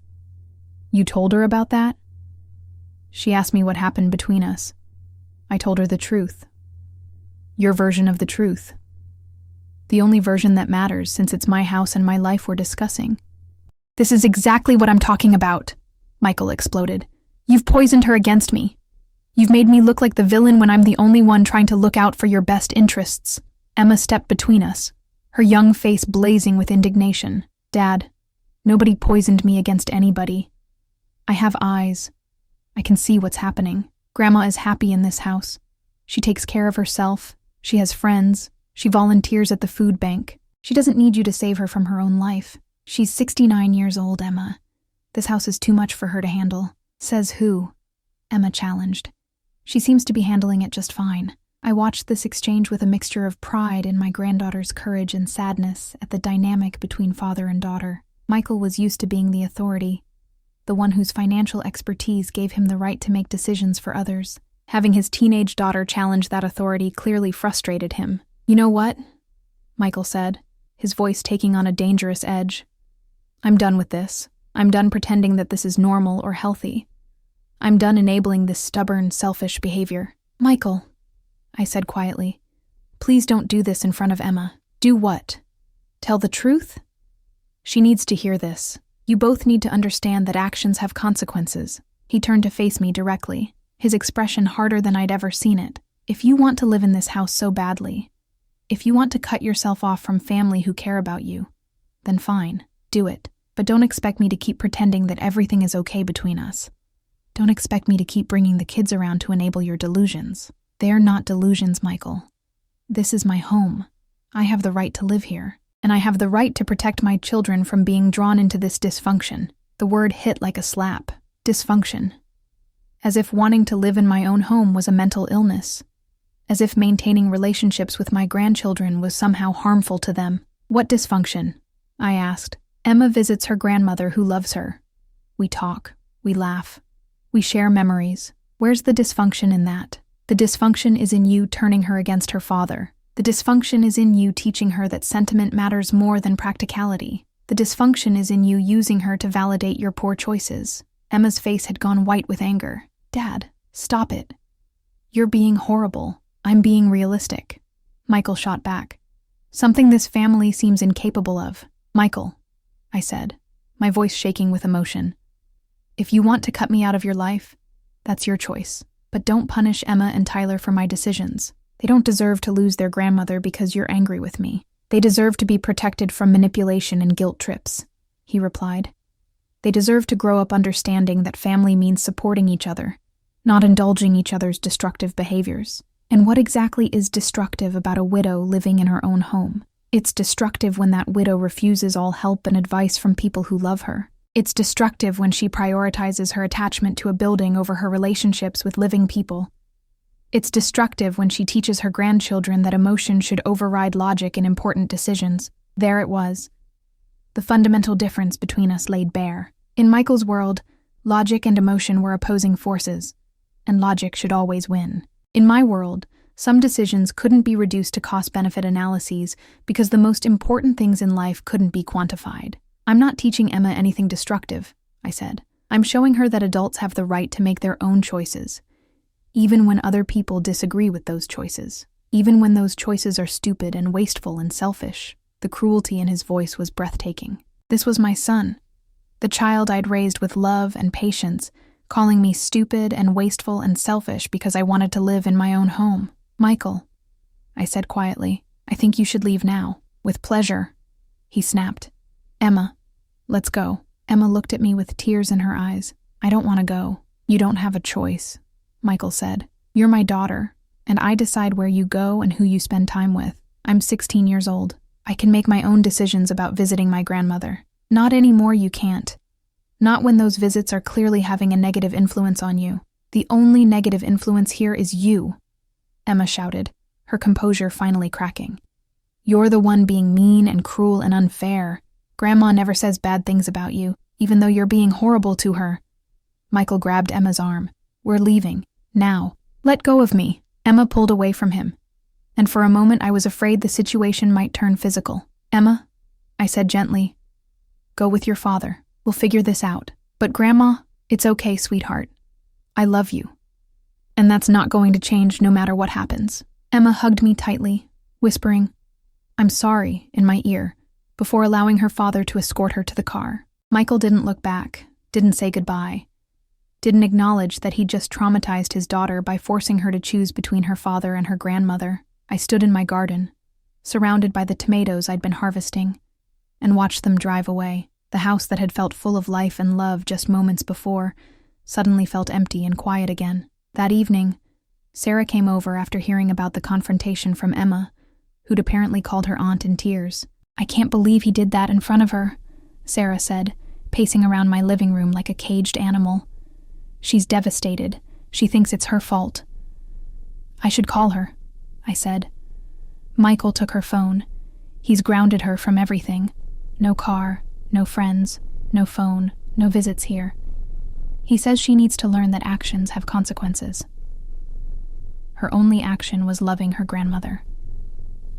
"You told her about that?" She asked me what happened between us. I told her the truth. Your version of the truth. The only version that matters, since it's my house and my life we're discussing. "This is exactly what I'm talking about," Michael exploded. "You've poisoned her against me. You've made me look like the villain when I'm the only one trying to look out for your best interests." Emma stepped between us, her young face blazing with indignation. "Dad, nobody poisoned me against anybody. I have eyes. I can see what's happening. Grandma is happy in this house. She takes care of herself. She has friends. She volunteers at the food bank. She doesn't need you to save her from her own life. She's 69 years old, Emma. This house is too much for her to handle." "Says who?" Emma challenged. "She seems to be handling it just fine." I watched this exchange with a mixture of pride in my granddaughter's courage and sadness at the dynamic between father and daughter. Michael was used to being the authority, the one whose financial expertise gave him the right to make decisions for others. Having his teenage daughter challenge that authority clearly frustrated him. "You know what?" Michael said, his voice taking on a dangerous edge. "I'm done with this. I'm done pretending that this is normal or healthy. I'm done enabling this stubborn, selfish behavior." "Michael," I said quietly, "please don't do this in front of Emma." "Do what? Tell the truth?" "She needs to hear this. You both need to understand that actions have consequences." He turned to face me directly, his expression harder than I'd ever seen it. "If you want to live in this house so badly, if you want to cut yourself off from family who care about you, then fine, do it. But don't expect me to keep pretending that everything is okay between us. Don't expect me to keep bringing the kids around to enable your delusions. They're not delusions, Michael. This is my home. I have the right to live here, and I have the right to protect my children from being drawn into this dysfunction." The word hit like a slap. Dysfunction. As if wanting to live in my own home was a mental illness. As if maintaining relationships with my grandchildren was somehow harmful to them. "What dysfunction?" I asked. "Emma visits her grandmother who loves her. We talk. We laugh. We share memories. Where's the dysfunction in that? The dysfunction is in you turning her against her father. The dysfunction is in you teaching her that sentiment matters more than practicality. The dysfunction is in you using her to validate your poor choices." Emma's face had gone white with anger. "Dad, stop it. You're being horrible. I'm being realistic." Michael shot back. "Something this family seems incapable of." "Michael," I said, my voice shaking with emotion, "if you want to cut me out of your life, that's your choice. But don't punish Emma and Tyler for my decisions. They don't deserve to lose their grandmother because you're angry with me. They deserve to be protected from manipulation and guilt trips," he replied. "They deserve to grow up understanding that family means supporting each other, not indulging each other's destructive behaviors." And what exactly is destructive about a widow living in her own home? It's destructive when that widow refuses all help and advice from people who love her. It's destructive when she prioritizes her attachment to a building over her relationships with living people. It's destructive when she teaches her grandchildren that emotion should override logic in important decisions. There it was. The fundamental difference between us laid bare. In Michael's world, logic and emotion were opposing forces, and logic should always win. In my world, some decisions couldn't be reduced to cost-benefit analyses because the most important things in life couldn't be quantified. "I'm not teaching Emma anything destructive," I said. "I'm showing her that adults have the right to make their own choices, even when other people disagree with those choices, even when those choices are stupid and wasteful and selfish." The cruelty in his voice was breathtaking. This was my son, the child I'd raised with love and patience, calling me stupid and wasteful and selfish because I wanted to live in my own home. "Michael," I said quietly, "I think you should leave now." "With pleasure," he snapped. "Emma, let's go." Emma looked at me with tears in her eyes. "I don't want to go." "You don't have a choice," Michael said. "You're my daughter, and I decide where you go and who you spend time with. I'm 16 years old. I can make my own decisions about visiting my grandmother." "Not anymore, you can't. Not when those visits are clearly having a negative influence on you. The only negative influence here is you," Emma shouted, her composure finally cracking. "You're the one being mean and cruel and unfair. Grandma never says bad things about you, even though you're being horrible to her." Michael grabbed Emma's arm. "We're leaving. Now. Let go of me." Emma pulled away from him, and for a moment I was afraid the situation might turn physical. "Emma," I said gently, "go with your father. We'll figure this out." "But Grandma," "It's okay, sweetheart. I love you. And that's not going to change no matter what happens." Emma hugged me tightly, whispering, "I'm sorry," in my ear, before allowing her father to escort her to the car. Michael didn't look back, didn't say goodbye, didn't acknowledge that he'd just traumatized his daughter by forcing her to choose between her father and her grandmother. I stood in my garden, surrounded by the tomatoes I'd been harvesting, and watched them drive away. The house that had felt full of life and love just moments before suddenly felt empty and quiet again. That evening, Sarah came over after hearing about the confrontation from Emma, who'd apparently called her aunt in tears. "I can't believe he did that in front of her," Sarah said, pacing around my living room like a caged animal. "She's devastated. She thinks it's her fault." "I should call her," I said. Michael took her phone. He's grounded her from everything. No car, no friends, no phone, no visits here. He says she needs to learn that actions have consequences. Her only action was loving her grandmother.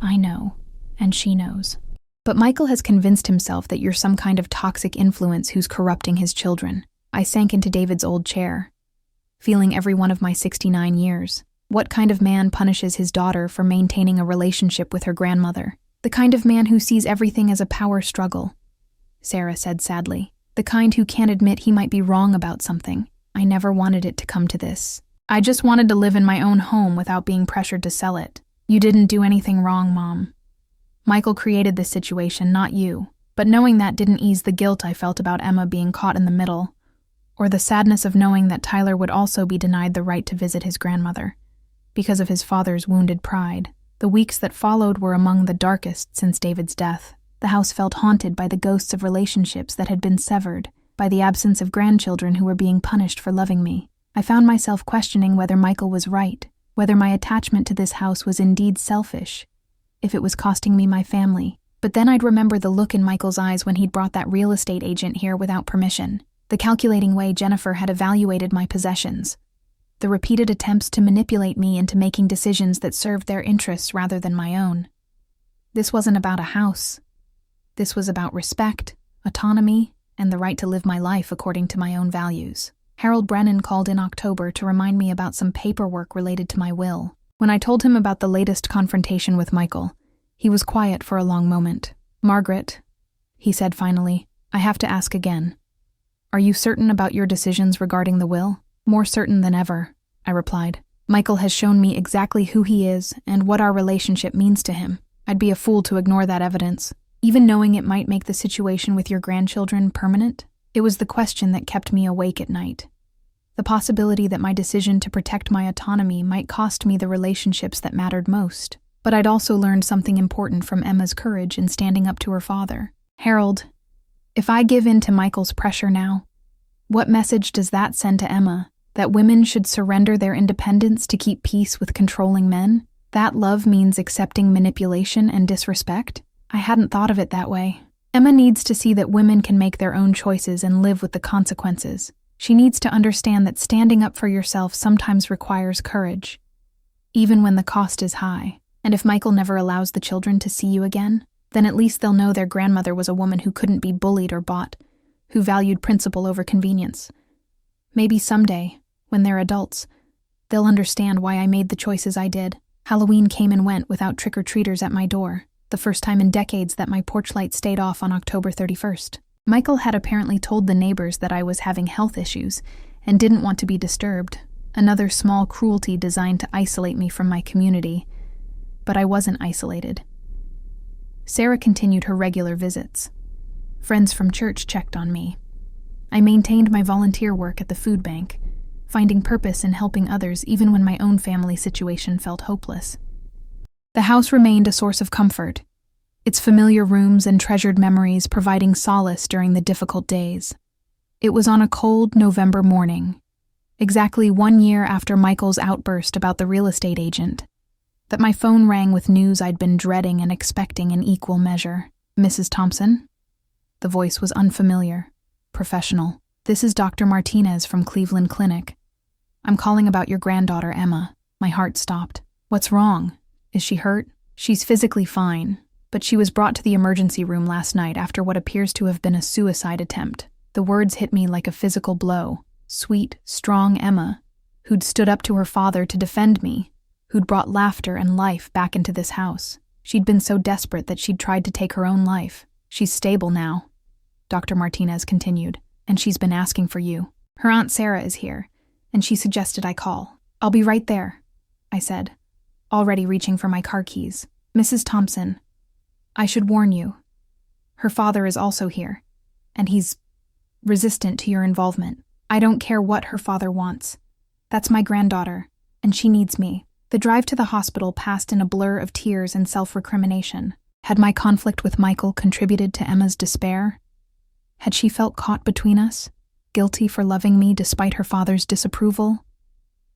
I know, and she knows. "But Michael has convinced himself that you're some kind of toxic influence who's corrupting his children." I sank into David's old chair, feeling every one of my 69 years. What kind of man punishes his daughter for maintaining a relationship with her grandmother? "The kind of man who sees everything as a power struggle," Sarah said sadly. "The kind who can't admit he might be wrong about something." I never wanted it to come to this. I just wanted to live in my own home without being pressured to sell it. "You didn't do anything wrong, Mom. Michael created this situation, not you." But knowing that didn't ease the guilt I felt about Emma being caught in the middle, or the sadness of knowing that Tyler would also be denied the right to visit his grandmother because of his father's wounded pride. The weeks that followed were among the darkest since David's death. The house felt haunted by the ghosts of relationships that had been severed, by the absence of grandchildren who were being punished for loving me. I found myself questioning whether Michael was right, whether my attachment to this house was indeed selfish, if it was costing me my family. But then I'd remember the look in Michael's eyes when he'd brought that real estate agent here without permission, the calculating way Jennifer had evaluated my possessions, the repeated attempts to manipulate me into making decisions that served their interests rather than my own. This wasn't about a house. This was about respect, autonomy, and the right to live my life according to my own values. Harold Brennan called in October to remind me about some paperwork related to my will. When I told him about the latest confrontation with Michael, he was quiet for a long moment. "Margaret," he said finally, "I have to ask again. Are you certain about your decisions regarding the will?" "More certain than ever," I replied. "Michael has shown me exactly who he is and what our relationship means to him. I'd be a fool to ignore that evidence, even knowing it might make the situation with your grandchildren permanent." It was the question that kept me awake at night. The possibility that my decision to protect my autonomy might cost me the relationships that mattered most. But I'd also learned something important from Emma's courage in standing up to her father. "Harold, if I give in to Michael's pressure now, what message does that send to Emma? That women should surrender their independence to keep peace with controlling men? That love means accepting manipulation and disrespect?" I hadn't thought of it that way. Emma needs to see that women can make their own choices and live with the consequences. She needs to understand that standing up for yourself sometimes requires courage, even when the cost is high. And if Michael never allows the children to see you again, then at least they'll know their grandmother was a woman who couldn't be bullied or bought, who valued principle over convenience. Maybe someday, when they're adults, they'll understand why I made the choices I did. Halloween came and went without trick-or-treaters at my door, the first time in decades that my porch light stayed off on October 31st. Michael had apparently told the neighbors that I was having health issues and didn't want to be disturbed, another small cruelty designed to isolate me from my community. But I wasn't isolated. Sarah continued her regular visits. Friends from church checked on me. I maintained my volunteer work at the food bank, finding purpose in helping others even when my own family situation felt hopeless. The house remained a source of comfort, its familiar rooms and treasured memories providing solace during the difficult days. It was on a cold November morning, exactly 1 year after Michael's outburst about the real estate agent, that my phone rang with news I'd been dreading and expecting in equal measure. "Mrs. Thompson?" The voice was unfamiliar, professional. "This is Dr. Martinez from Cleveland Clinic. I'm calling about your granddaughter, Emma." My heart stopped. "What's wrong? Is she hurt?" "She's physically fine, but she was brought to the emergency room last night after what appears to have been a suicide attempt." The words hit me like a physical blow. Sweet, strong Emma, who'd stood up to her father to defend me, who'd brought laughter and life back into this house. She'd been so desperate that she'd tried to take her own life. "She's stable now," Dr. Martinez continued, "and she's been asking for you. Her Aunt Sarah is here, and she suggested I call." "I'll be right there," I said, already reaching for my car keys. "Mrs. Thompson, I should warn you. Her father is also here, and he's resistant to your involvement. I don't care what her father wants. That's my granddaughter, and she needs me." The drive to the hospital passed in a blur of tears and self-recrimination. Had my conflict with Michael contributed to Emma's despair? Had she felt caught between us, guilty for loving me despite her father's disapproval?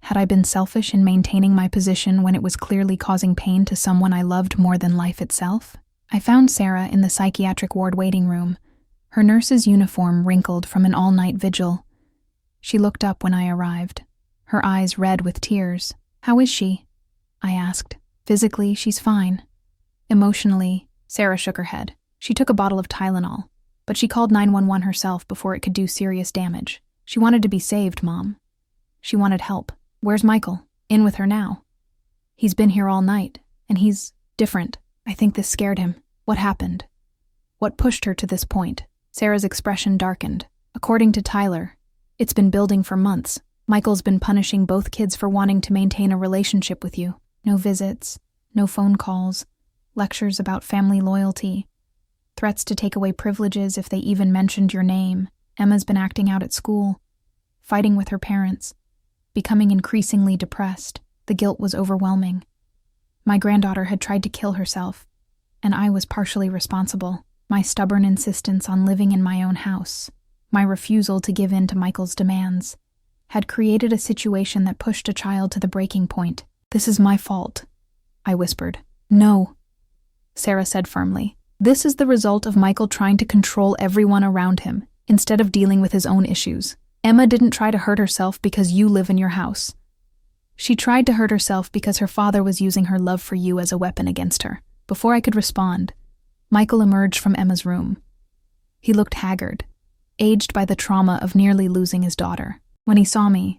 Had I been selfish in maintaining my position when it was clearly causing pain to someone I loved more than life itself? I found Sarah in the psychiatric ward waiting room, her nurse's uniform wrinkled from an all-night vigil. She looked up when I arrived, her eyes red with tears. "How is she?" I asked. "Physically, she's fine. Emotionally," Sarah shook her head. "She took a bottle of Tylenol, but she called 911 herself before it could do serious damage. She wanted to be saved, Mom. She wanted help." "Where's Michael?" "In with her now. He's been here all night, and he's different." I think this scared him. "What happened? What pushed her to this point?" Sarah's expression darkened. "According to Tyler, it's been building for months. Michael's been punishing both kids for wanting to maintain a relationship with you. No visits, no phone calls, lectures about family loyalty, threats to take away privileges if they even mentioned your name. Emma's been acting out at school, fighting with her parents, becoming increasingly depressed. The guilt was overwhelming. My granddaughter had tried to kill herself, and I was partially responsible. My stubborn insistence on living in my own house, my refusal to give in to Michael's demands, had created a situation that pushed a child to the breaking point. "This is my fault," I whispered. "No," Sarah said firmly. "This is the result of Michael trying to control everyone around him, instead of dealing with his own issues. Emma didn't try to hurt herself because you live in your house. She tried to hurt herself because her father was using her love for you as a weapon against her." Before I could respond, Michael emerged from Emma's room. He looked haggard, aged by the trauma of nearly losing his daughter. When he saw me,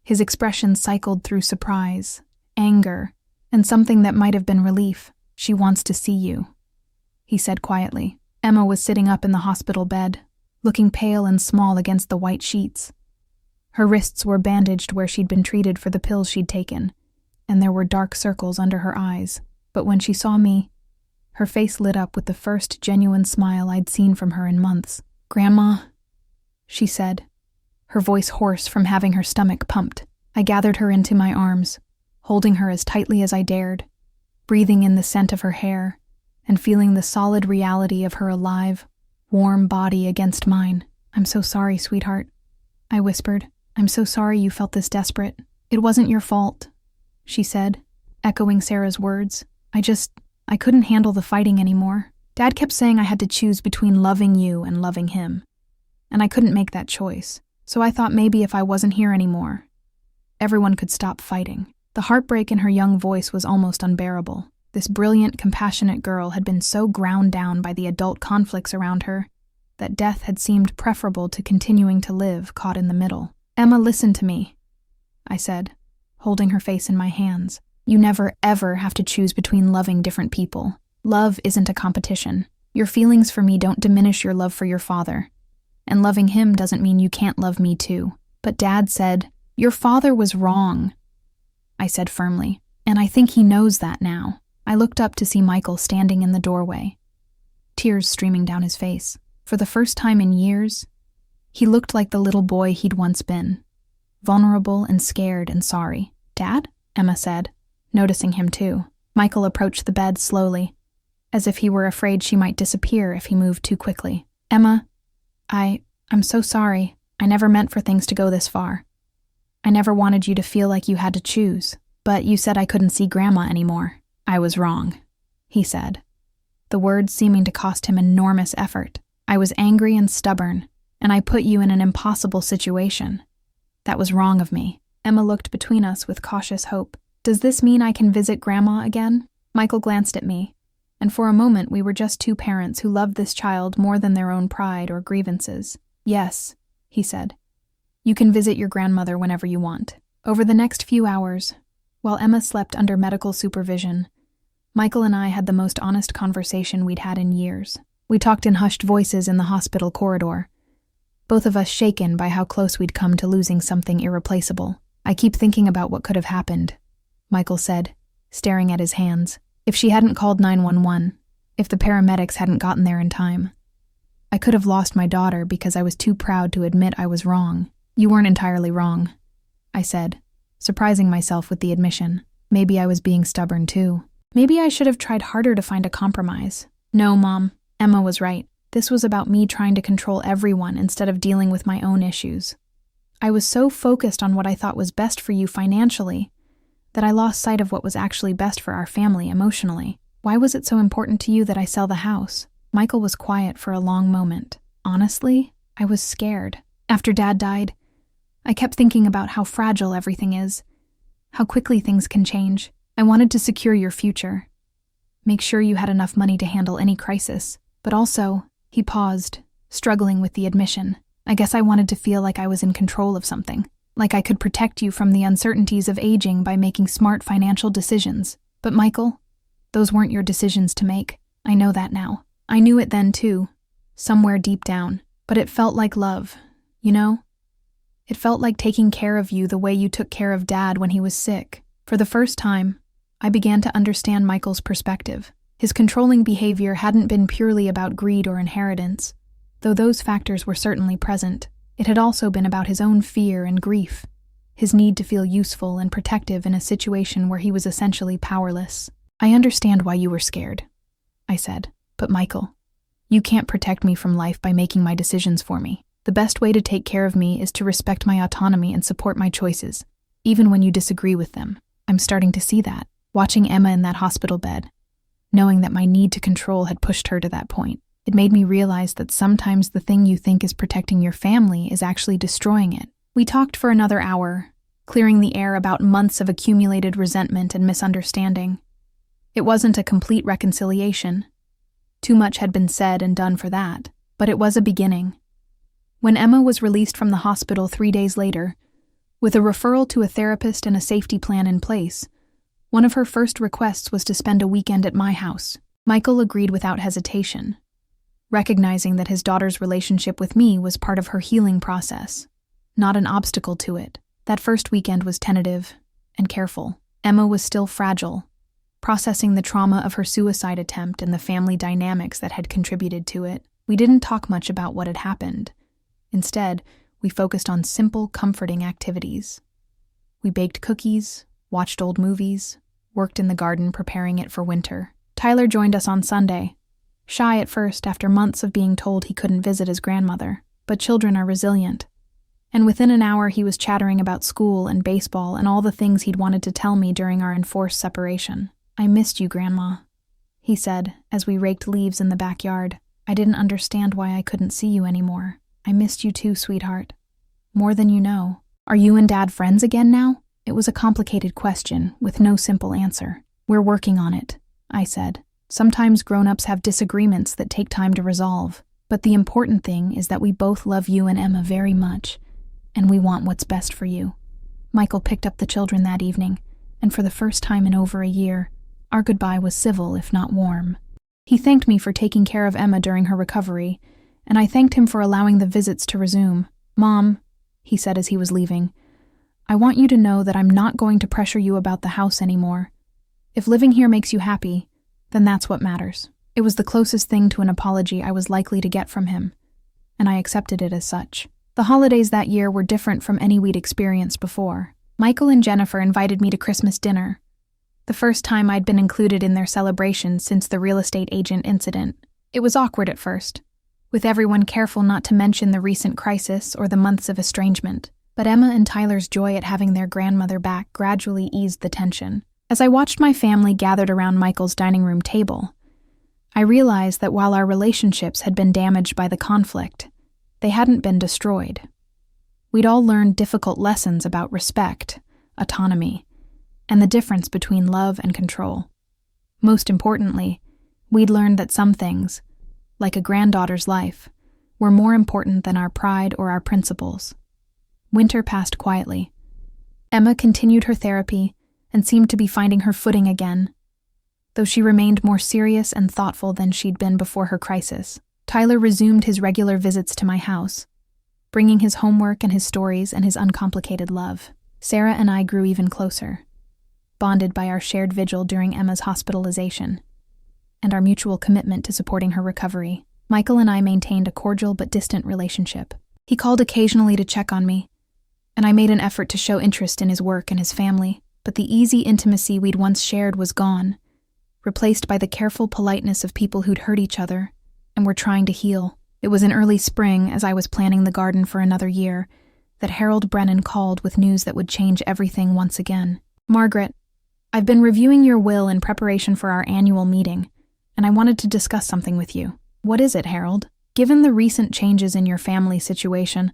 his expression cycled through surprise, anger, and something that might have been relief. "She wants to see you," he said quietly. Emma was sitting up in the hospital bed, looking pale and small against the white sheets. Her wrists were bandaged where she'd been treated for the pills she'd taken, and there were dark circles under her eyes. But when she saw me, her face lit up with the first genuine smile I'd seen from her in months. "Grandma," she said, her voice hoarse from having her stomach pumped. I gathered her into my arms, holding her as tightly as I dared, breathing in the scent of her hair, and feeling the solid reality of her alive, warm body against mine. "I'm so sorry, sweetheart," I whispered. "I'm so sorry you felt this desperate." "It wasn't your fault," she said, echoing Sarah's words. I couldn't handle the fighting anymore. Dad kept saying I had to choose between loving you and loving him, and I couldn't make that choice. So I thought maybe if I wasn't here anymore, everyone could stop fighting." The heartbreak in her young voice was almost unbearable. This brilliant, compassionate girl had been so ground down by the adult conflicts around her that death had seemed preferable to continuing to live caught in the middle. "Emma, listen to me," I said, holding her face in my hands. "You never, ever have to choose between loving different people. Love isn't a competition. Your feelings for me don't diminish your love for your father. And loving him doesn't mean you can't love me too. But Dad said, "Your father was wrong," I said firmly, "and I think he knows that now." I looked up to see Michael standing in the doorway, tears streaming down his face. For the first time in years, he looked like the little boy he'd once been, vulnerable and scared and sorry. "Dad?" Emma said, noticing him too. Michael approached the bed slowly, as if he were afraid she might disappear if he moved too quickly. "Emma, I'm so sorry. I never meant for things to go this far. I never wanted you to feel like you had to choose, but you said I couldn't see Grandma anymore." "I was wrong," he said, the words seeming to cost him enormous effort. "I was angry and stubborn, and I put you in an impossible situation. That was wrong of me." Emma looked between us with cautious hope. "Does this mean I can visit Grandma again?" Michael glanced at me, and for a moment we were just two parents who loved this child more than their own pride or grievances. "Yes," he said. "You can visit your grandmother whenever you want." Over the next few hours, while Emma slept under medical supervision, Michael and I had the most honest conversation we'd had in years. We talked in hushed voices in the hospital corridor, both of us shaken by how close we'd come to losing something irreplaceable. "I keep thinking about what could have happened," Michael said, staring at his hands. "If she hadn't called 911, if the paramedics hadn't gotten there in time, I could have lost my daughter because I was too proud to admit I was wrong." "You weren't entirely wrong," I said, surprising myself with the admission. Maybe I was being stubborn too. Maybe I should have tried harder to find a compromise. "No, Mom," Emma was right. This was about me trying to control everyone instead of dealing with my own issues. I was so focused on what I thought was best for you financially that I lost sight of what was actually best for our family emotionally. "Why was it so important to you that I sell the house?" Michael was quiet for a long moment. "Honestly, I was scared. After Dad died, I kept thinking about how fragile everything is, how quickly things can change. I wanted to secure your future, make sure you had enough money to handle any crisis. But also," he paused, struggling with the admission, "I guess I wanted to feel like I was in control of something, like I could protect you from the uncertainties of aging by making smart financial decisions. But Michael, those weren't your decisions to make. I know that now. I knew it then too, somewhere deep down. But it felt like love, you know? It felt like taking care of you the way you took care of Dad when he was sick." For the first time, I began to understand Michael's perspective. His controlling behavior hadn't been purely about greed or inheritance, though those factors were certainly present. It had also been about his own fear and grief, his need to feel useful and protective in a situation where he was essentially powerless. "I understand why you were scared," I said. "But Michael, you can't protect me from life by making my decisions for me. The best way to take care of me is to respect my autonomy and support my choices, even when you disagree with them." I'm starting to see that, watching Emma in that hospital bed, knowing that my need to control had pushed her to that point. It made me realize that sometimes the thing you think is protecting your family is actually destroying it. We talked for another hour, clearing the air about months of accumulated resentment and misunderstanding. It wasn't a complete reconciliation. Too much had been said and done for that, but it was a beginning. When Emma was released from the hospital 3 days later, with a referral to a therapist and a safety plan in place, one of her first requests was to spend a weekend at my house. Michael agreed without hesitation, recognizing that his daughter's relationship with me was part of her healing process, not an obstacle to it. That first weekend was tentative and careful. Emma was still fragile, processing the trauma of her suicide attempt and the family dynamics that had contributed to it. We didn't talk much about what had happened. Instead, we focused on simple, comforting activities. We baked cookies, watched old movies, worked in the garden preparing it for winter. Tyler joined us on Sunday, shy at first after months of being told he couldn't visit his grandmother, but children are resilient. And within an hour he was chattering about school and baseball and all the things he'd wanted to tell me during our enforced separation. "I missed you, Grandma," he said as we raked leaves in the backyard. "I didn't understand why I couldn't see you anymore. I missed you too, sweetheart. More than you know." "Are you and Dad friends again now?" It was a complicated question with no simple answer. "We're working on it," I said. "Sometimes grown-ups have disagreements that take time to resolve, but the important thing is that we both love you and Emma very much, and we want what's best for you." Michael picked up the children that evening, and for the first time in over a year, our goodbye was civil if not warm. He thanked me for taking care of Emma during her recovery, and I thanked him for allowing the visits to resume. "Mom," he said as he was leaving. "I want you to know that I'm not going to pressure you about the house anymore. If living here makes you happy, then that's what matters." It was the closest thing to an apology I was likely to get from him, and I accepted it as such. The holidays that year were different from any we'd experienced before. Michael and Jennifer invited me to Christmas dinner, the first time I'd been included in their celebration since the real estate agent incident. It was awkward at first, with everyone careful not to mention the recent crisis or the months of estrangement. But Emma and Tyler's joy at having their grandmother back gradually eased the tension. As I watched my family gathered around Michael's dining room table, I realized that while our relationships had been damaged by the conflict, they hadn't been destroyed. We'd all learned difficult lessons about respect, autonomy, and the difference between love and control. Most importantly, we'd learned that some things, like a granddaughter's life, were more important than our pride or our principles. Winter passed quietly. Emma continued her therapy and seemed to be finding her footing again, though she remained more serious and thoughtful than she'd been before her crisis. Tyler resumed his regular visits to my house, bringing his homework and his stories and his uncomplicated love. Sarah and I grew even closer, bonded by our shared vigil during Emma's hospitalization and our mutual commitment to supporting her recovery. Michael and I maintained a cordial but distant relationship. He called occasionally to check on me, and I made an effort to show interest in his work and his family, but the easy intimacy we'd once shared was gone, replaced by the careful politeness of people who'd hurt each other and were trying to heal. It was in early spring, as I was planning the garden for another year, that Harold Brennan called with news that would change everything once again. "Margaret, I've been reviewing your will in preparation for our annual meeting, and I wanted to discuss something with you." "What is it, Harold?" "Given the recent changes in your family situation,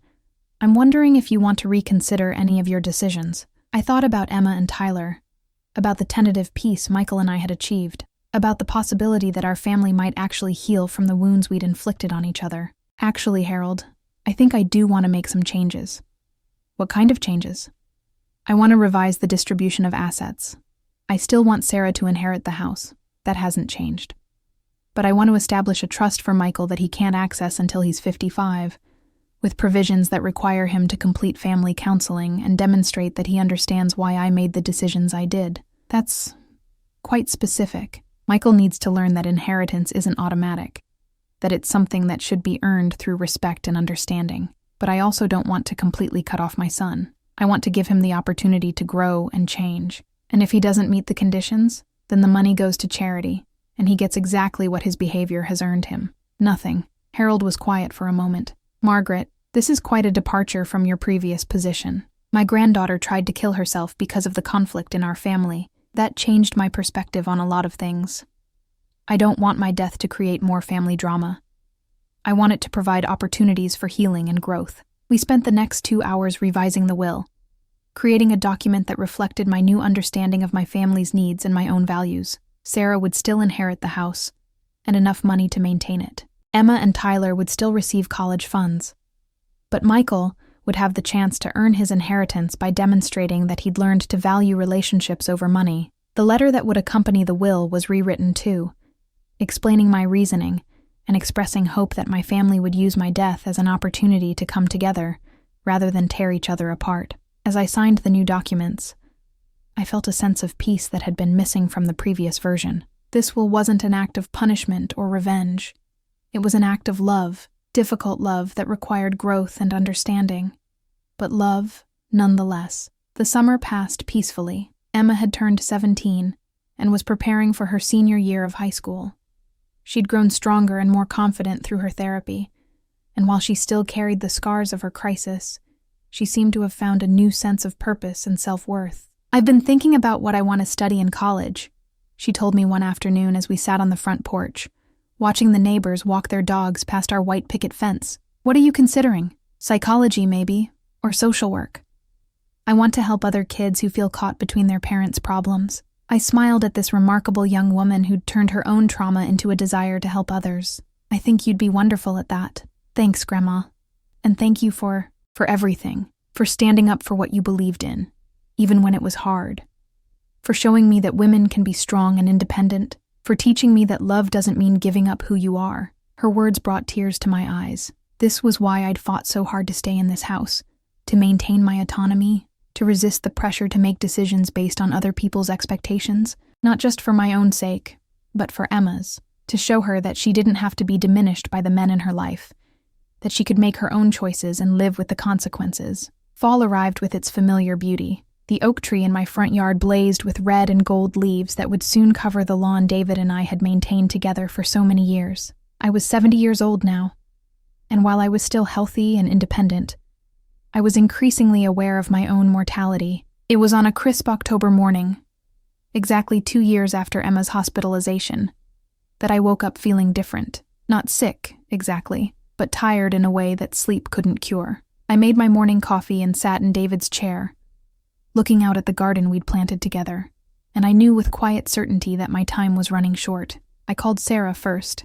I'm wondering if you want to reconsider any of your decisions." I thought about Emma and Tyler, about the tentative peace Michael and I had achieved, about the possibility that our family might actually heal from the wounds we'd inflicted on each other. "Actually, Harold, I think I do want to make some changes." "What kind of changes?" "I want to revise the distribution of assets. I still want Sarah to inherit the house. That hasn't changed. But I want to establish a trust for Michael that he can't access until he's 55, with provisions that require him to complete family counseling and demonstrate that he understands why I made the decisions I did. That's quite specific. Michael needs to learn that inheritance isn't automatic, that it's something that should be earned through respect and understanding. But I also don't want to completely cut off my son. I want to give him the opportunity to grow and change. And if he doesn't meet the conditions, then the money goes to charity, and he gets exactly what his behavior has earned him. Nothing. Harold was quiet for a moment. "Margaret, this is quite a departure from your previous position. My granddaughter tried to kill herself because of the conflict in our family. That changed my perspective on a lot of things. I don't want my death to create more family drama. I want it to provide opportunities for healing and growth." We spent the next 2 hours revising the will, creating a document that reflected my new understanding of my family's needs and my own values. Sarah would still inherit the house, and enough money to maintain it. Emma and Tyler would still receive college funds. But Michael would have the chance to earn his inheritance by demonstrating that he'd learned to value relationships over money. The letter that would accompany the will was rewritten too, explaining my reasoning and expressing hope that my family would use my death as an opportunity to come together, rather than tear each other apart. As I signed the new documents, I felt a sense of peace that had been missing from the previous version. This will wasn't an act of punishment or revenge. It was an act of love, difficult love that required growth and understanding, but love nonetheless. The summer passed peacefully. Emma had turned 17 and was preparing for her senior year of high school. She'd grown stronger and more confident through her therapy, and while she still carried the scars of her crisis, she seemed to have found a new sense of purpose and self-worth. "I've been thinking about what I want to study in college," she told me one afternoon as we sat on the front porch, watching the neighbors walk their dogs past our white picket fence. "What are you considering? Psychology, maybe, or social work?" "I want to help other kids who feel caught between their parents' problems." I smiled at this remarkable young woman who'd turned her own trauma into a desire to help others. "I think you'd be wonderful at that." "Thanks, Grandma. And thank you for everything, for standing up for what you believed in, even when it was hard, for showing me that women can be strong and independent, for teaching me that love doesn't mean giving up who you are." Her words brought tears to my eyes. This was why I'd fought so hard to stay in this house, to maintain my autonomy, to resist the pressure to make decisions based on other people's expectations, not just for my own sake, but for Emma's, to show her that she didn't have to be diminished by the men in her life, that she could make her own choices and live with the consequences. Fall arrived with its familiar beauty. The oak tree in my front yard blazed with red and gold leaves that would soon cover the lawn David and I had maintained together for so many years. I was 70 years old now, and while I was still healthy and independent, I was increasingly aware of my own mortality. It was on a crisp October morning, exactly 2 years after Emma's hospitalization, that I woke up feeling different. Not sick, exactly, but tired in a way that sleep couldn't cure. I made my morning coffee and sat in David's chair, looking out at the garden we'd planted together, and I knew with quiet certainty that my time was running short. I called Sarah first,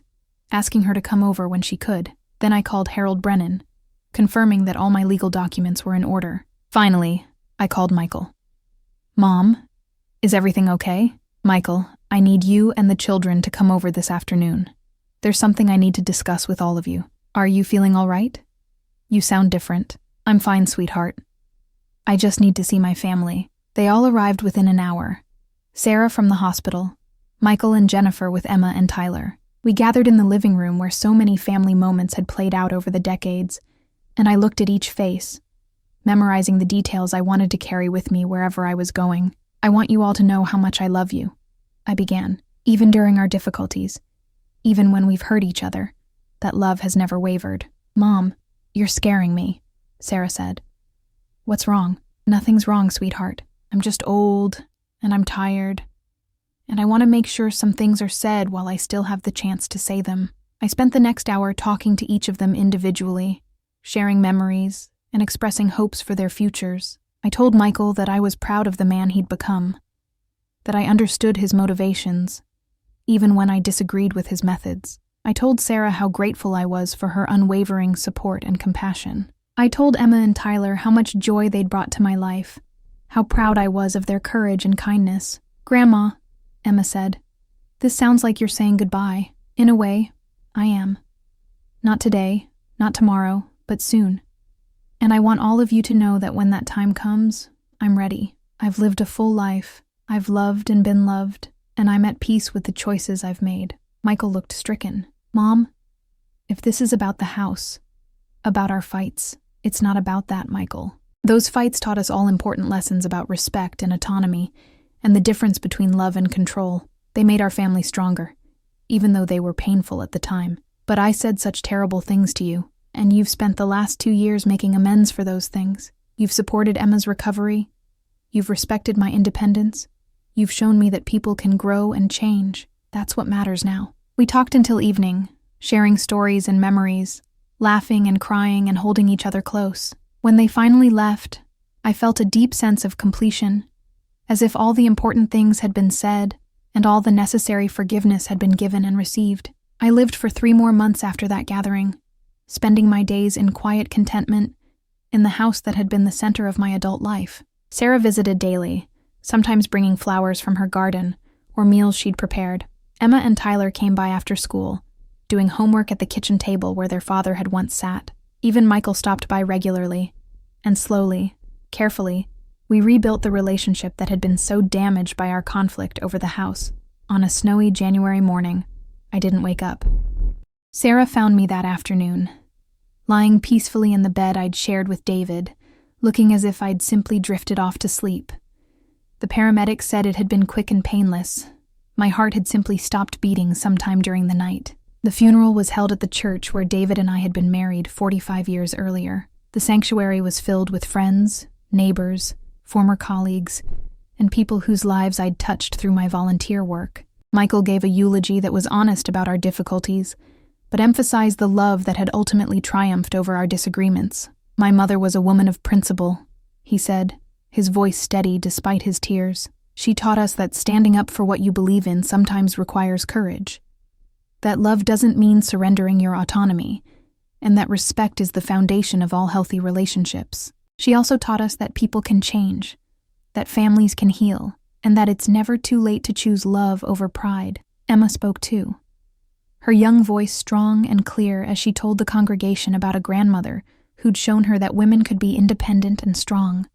asking her to come over when she could. Then I called Harold Brennan, confirming that all my legal documents were in order. Finally, I called Michael. "Mom, is everything okay?" "Michael, I need you and the children to come over this afternoon. There's something I need to discuss with all of you. Are you feeling all right? You sound different." "I'm fine, sweetheart. I just need to see my family." They all arrived within an hour. Sarah from the hospital, Michael and Jennifer with Emma and Tyler. We gathered in the living room where so many family moments had played out over the decades, and I looked at each face, memorizing the details I wanted to carry with me wherever I was going. "I want you all to know how much I love you," I began. "Even during our difficulties, even when we've hurt each other, that love has never wavered." "Mom, you're scaring me," Sarah said. "What's wrong?" "Nothing's wrong, sweetheart. I'm just old, and I'm tired, and I want to make sure some things are said while I still have the chance to say them." I spent the next hour talking to each of them individually, sharing memories and expressing hopes for their futures. I told Michael that I was proud of the man he'd become, that I understood his motivations, even when I disagreed with his methods. I told Sarah how grateful I was for her unwavering support and compassion. I told Emma and Tyler how much joy they'd brought to my life, how proud I was of their courage and kindness. "Grandma," Emma said, "this sounds like you're saying goodbye." "In a way, I am. Not today, not tomorrow, but soon. And I want all of you to know that when that time comes, I'm ready. I've lived a full life. I've loved and been loved, and I'm at peace with the choices I've made." Michael looked stricken. "Mom, if this is about the house, about our fights, it's not about that, Michael. Those fights taught us all important lessons about respect and autonomy, and the difference between love and control. They made our family stronger, even though they were painful at the time. But I said such terrible things to you, and you've spent the last 2 years making amends for those things. You've supported Emma's recovery. You've respected my independence. You've shown me that people can grow and change. That's what matters now." We talked until evening, sharing stories and memories, laughing and crying and holding each other close. When they finally left, I felt a deep sense of completion, as if all the important things had been said and all the necessary forgiveness had been given and received. I lived for 3 more months after that gathering, spending my days in quiet contentment in the house that had been the center of my adult life. Sarah visited daily, sometimes bringing flowers from her garden or meals she'd prepared. Emma and Tyler came by after school, doing homework at the kitchen table where their father had once sat. Even Michael stopped by regularly, and slowly, carefully, we rebuilt the relationship that had been so damaged by our conflict over the house. On a snowy January morning, I didn't wake up. Sarah found me that afternoon, lying peacefully in the bed I'd shared with David, looking as if I'd simply drifted off to sleep. The paramedics said it had been quick and painless. My heart had simply stopped beating sometime during the night. The funeral was held at the church where David and I had been married 45 years earlier. The sanctuary was filled with friends, neighbors, former colleagues, and people whose lives I'd touched through my volunteer work. Michael gave a eulogy that was honest about our difficulties, but emphasized the love that had ultimately triumphed over our disagreements. "My mother was a woman of principle," he said, his voice steady despite his tears. "She taught us that standing up for what you believe in sometimes requires courage, that love doesn't mean surrendering your autonomy, and that respect is the foundation of all healthy relationships. She also taught us that people can change, that families can heal, and that it's never too late to choose love over pride." Emma spoke too, her young voice strong and clear as she told the congregation about a grandmother who'd shown her that women could be independent and strong,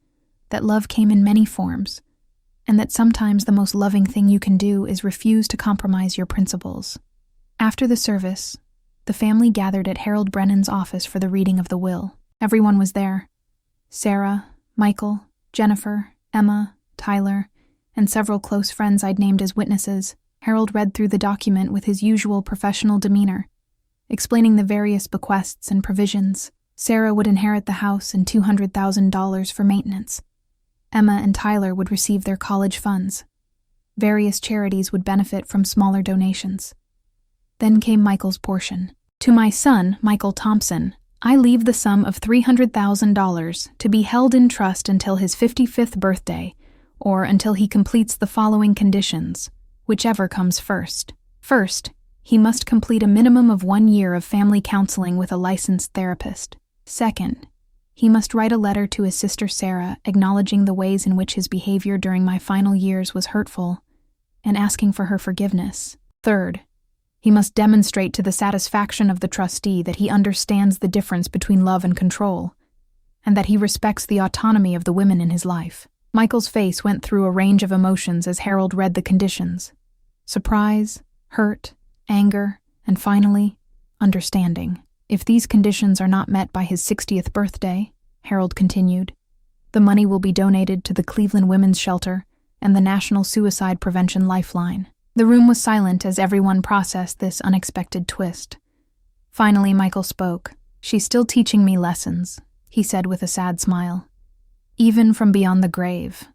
that love came in many forms, and that sometimes the most loving thing you can do is refuse to compromise your principles. After the service, the family gathered at Harold Brennan's office for the reading of the will. Everyone was there. Sarah, Michael, Jennifer, Emma, Tyler, and several close friends I'd named as witnesses. Harold read through the document with his usual professional demeanor, explaining the various bequests and provisions. Sarah would inherit the house and $200,000 for maintenance. Emma and Tyler would receive their college funds. Various charities would benefit from smaller donations. Then came Michael's portion. To my son, Michael Thompson, I leave the sum of $300,000 to be held in trust until his 55th birthday, or until he completes the following conditions, whichever comes first. First, he must complete a minimum of 1 year of family counseling with a licensed therapist. Second, he must write a letter to his sister Sarah acknowledging the ways in which his behavior during my final years was hurtful and asking for her forgiveness. Third, he must demonstrate to the satisfaction of the trustee that he understands the difference between love and control, and that he respects the autonomy of the women in his life. Michael's face went through a range of emotions as Harold read the conditions: surprise, hurt, anger, and finally, understanding. If these conditions are not met by his 60th birthday, Harold continued, the money will be donated to the Cleveland Women's Shelter and the National Suicide Prevention Lifeline. The room was silent as everyone processed this unexpected twist. Finally, Michael spoke. She's still teaching me lessons, he said with a sad smile. Even from beyond the grave.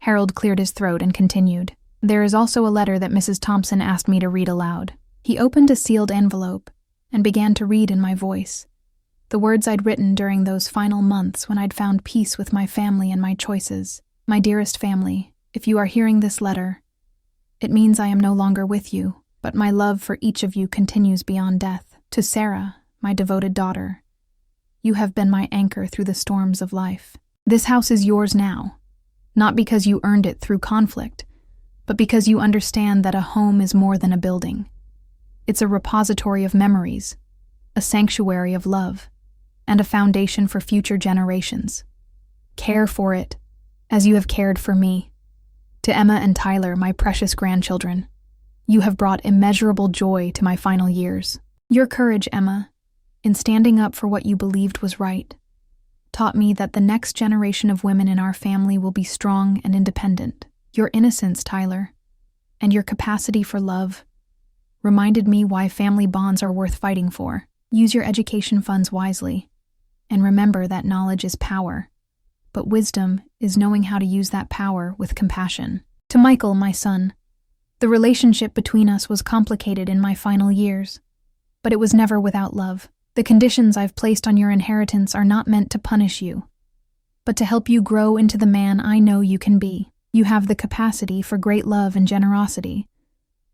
Harold cleared his throat and continued. There is also a letter that Mrs. Thompson asked me to read aloud. He opened a sealed envelope and began to read in my voice, the words I'd written during those final months when I'd found peace with my family and my choices. My dearest family, if you are hearing this letter, it means I am no longer with you, but my love for each of you continues beyond death. To Sarah, my devoted daughter, you have been my anchor through the storms of life. This house is yours now, not because you earned it through conflict, but because you understand that a home is more than a building. It's a repository of memories, a sanctuary of love, and a foundation for future generations. Care for it, as you have cared for me. To Emma and Tyler, my precious grandchildren, you have brought immeasurable joy to my final years. Your courage, Emma, in standing up for what you believed was right, taught me that the next generation of women in our family will be strong and independent. Your innocence, Tyler, and your capacity for love reminded me why family bonds are worth fighting for. Use your education funds wisely, and remember that knowledge is power, but wisdom is knowing how to use that power with compassion. To Michael, my son, the relationship between us was complicated in my final years, but it was never without love. The conditions I've placed on your inheritance are not meant to punish you, but to help you grow into the man I know you can be. You have the capacity for great love and generosity,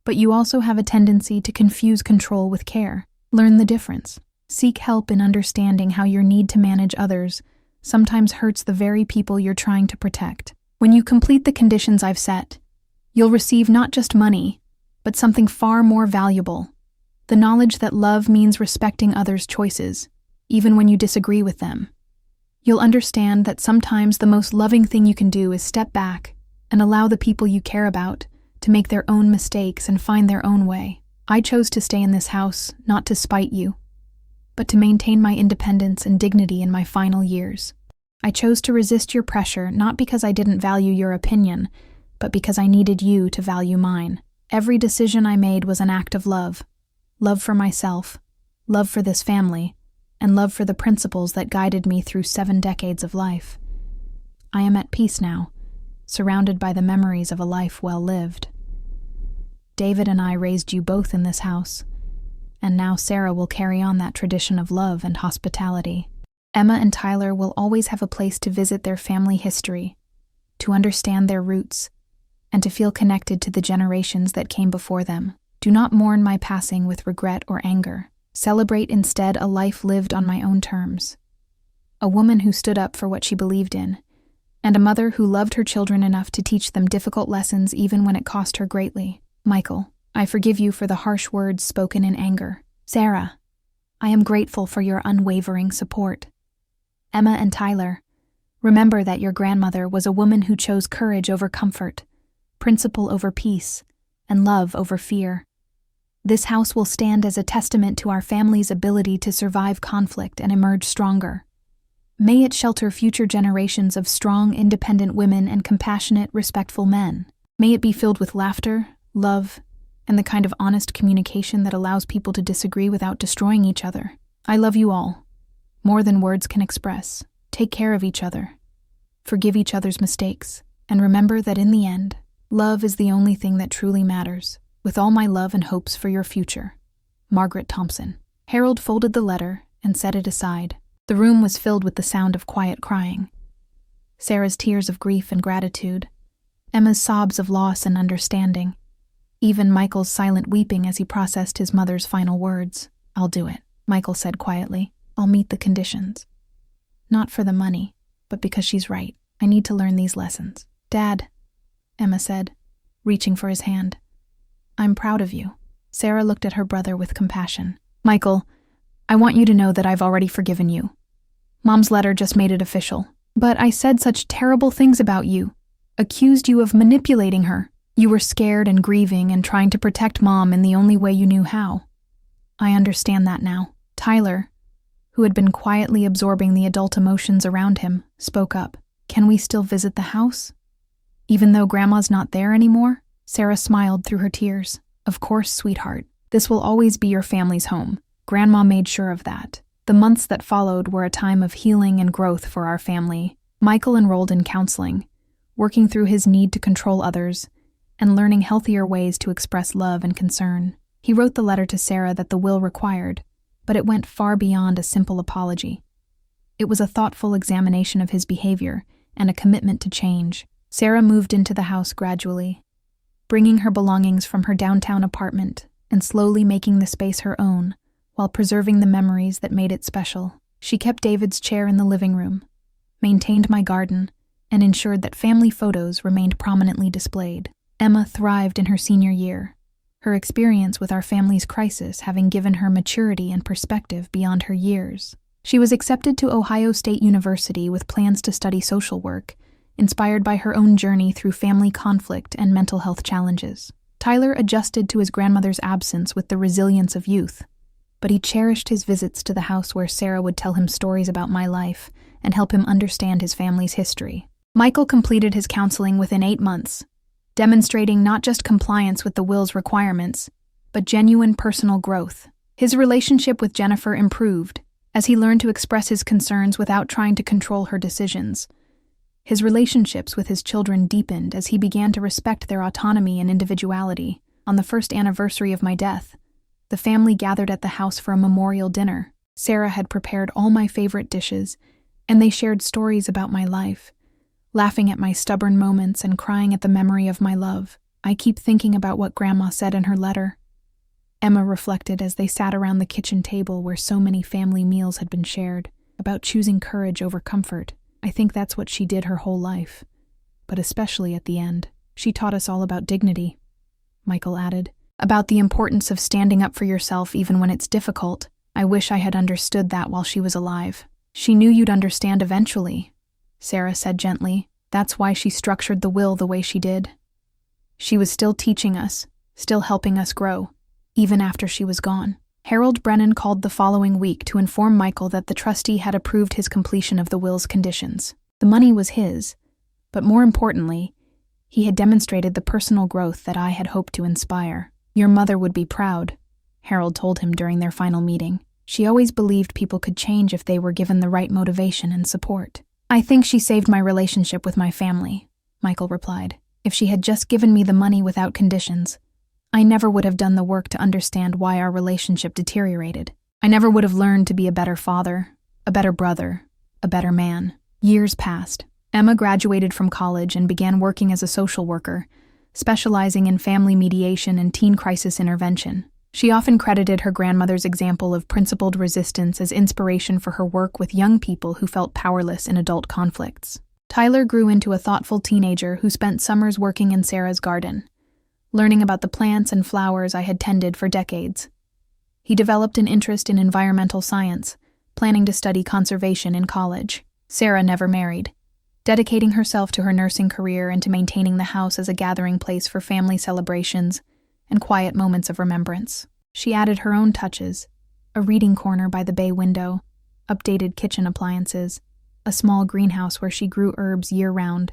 but you also have a tendency to confuse control with care. Learn the difference. Seek help in understanding how your need to manage others sometimes hurts the very people you're trying to protect. When you complete the conditions I've set, you'll receive not just money, but something far more valuable: the knowledge that love means respecting others' choices, even when you disagree with them. You'll understand that sometimes the most loving thing you can do is step back and allow the people you care about to make their own mistakes and find their own way. I chose to stay in this house not to spite you, but to maintain my independence and dignity in my final years. I chose to resist your pressure not because I didn't value your opinion, but because I needed you to value mine. Every decision I made was an act of love. Love for myself, love for this family, and love for the principles that guided me through 7 decades of life. I am at peace now, surrounded by the memories of a life well lived. David and I raised you both in this house, and now Sarah will carry on that tradition of love and hospitality. Emma and Tyler will always have a place to visit their family history, to understand their roots, and to feel connected to the generations that came before them. Do not mourn my passing with regret or anger. Celebrate instead a life lived on my own terms. A woman who stood up for what she believed in, and a mother who loved her children enough to teach them difficult lessons even when it cost her greatly. Michael, I forgive you for the harsh words spoken in anger. Sarah, I am grateful for your unwavering support. Emma and Tyler, remember that your grandmother was a woman who chose courage over comfort, principle over peace, and love over fear. This house will stand as a testament to our family's ability to survive conflict and emerge stronger. May it shelter future generations of strong, independent women and compassionate, respectful men. May it be filled with laughter, love, and the kind of honest communication that allows people to disagree without destroying each other. I love you all, more than words can express. Take care of each other. Forgive each other's mistakes, and remember that in the end, love is the only thing that truly matters. With all my love and hopes for your future. Margaret Thompson. Harold folded the letter and set it aside. The room was filled with the sound of quiet crying. Sarah's tears of grief and gratitude. Emma's sobs of loss and understanding. Even Michael's silent weeping as he processed his mother's final words. "I'll do it," Michael said quietly. "I'll meet the conditions. Not for the money, but because she's right. I need to learn these lessons." "Dad," Emma said, reaching for his hand. "I'm proud of you." Sarah looked at her brother with compassion. "Michael, I want you to know that I've already forgiven you. Mom's letter just made it official. But I said such terrible things about you, accused you of manipulating her. You were scared and grieving and trying to protect Mom in the only way you knew how. I understand that now." Tyler, who had been quietly absorbing the adult emotions around him, spoke up. "Can we still visit the house? Even though Grandma's not there anymore?" Sarah smiled through her tears. "Of course, sweetheart. This will always be your family's home. Grandma made sure of that." The months that followed were a time of healing and growth for our family. Michael enrolled in counseling, working through his need to control others and learning healthier ways to express love and concern. He wrote the letter to Sarah that the will required, but it went far beyond a simple apology. It was a thoughtful examination of his behavior and a commitment to change. Sarah moved into the house gradually, bringing her belongings from her downtown apartment and slowly making the space her own, while preserving the memories that made it special. She kept David's chair in the living room, maintained my garden, and ensured that family photos remained prominently displayed. Emma thrived in her senior year, her experience with our family's crisis having given her maturity and perspective beyond her years. She was accepted to Ohio State University with plans to study social work, inspired by her own journey through family conflict and mental health challenges. Tyler adjusted to his grandmother's absence with the resilience of youth, but he cherished his visits to the house where Sarah would tell him stories about my life and help him understand his family's history. Michael completed his counseling within 8 months, demonstrating not just compliance with the will's requirements, but genuine personal growth. His relationship with Jennifer improved as he learned to express his concerns without trying to control her decisions. His relationships with his children deepened as he began to respect their autonomy and individuality. On the first anniversary of my death, the family gathered at the house for a memorial dinner. Sarah had prepared all my favorite dishes, and they shared stories about my life, laughing at my stubborn moments and crying at the memory of my love. "I keep thinking about what Grandma said in her letter," Emma reflected as they sat around the kitchen table where so many family meals had been shared, "about choosing courage over comfort. I think that's what she did her whole life. But especially at the end, she taught us all about dignity," Michael added, "about the importance of standing up for yourself even when it's difficult. I wish I had understood that while she was alive." "She knew you'd understand eventually," Sarah said gently. "That's why she structured the will the way she did. She was still teaching us, still helping us grow, even after she was gone." Harold Brennan called the following week to inform Michael that the trustee had approved his completion of the will's conditions. The money was his, but more importantly, he had demonstrated the personal growth that I had hoped to inspire. "Your mother would be proud," Harold told him during their final meeting. "She always believed people could change if they were given the right motivation and support." "I think she saved my relationship with my family," Michael replied. "If she had just given me the money without conditions, I never would have done the work to understand why our relationship deteriorated. I never would have learned to be a better father, a better brother, a better man." Years passed. Emma graduated from college and began working as a social worker, specializing in family mediation and teen crisis intervention. She often credited her grandmother's example of principled resistance as inspiration for her work with young people who felt powerless in adult conflicts. Tyler grew into a thoughtful teenager who spent summers working in Sarah's garden, learning about the plants and flowers I had tended for decades. He developed an interest in environmental science, planning to study conservation in college. Sarah never married, dedicating herself to her nursing career and to maintaining the house as a gathering place for family celebrations and quiet moments of remembrance. She added her own touches: a reading corner by the bay window, updated kitchen appliances, a small greenhouse where she grew herbs year-round.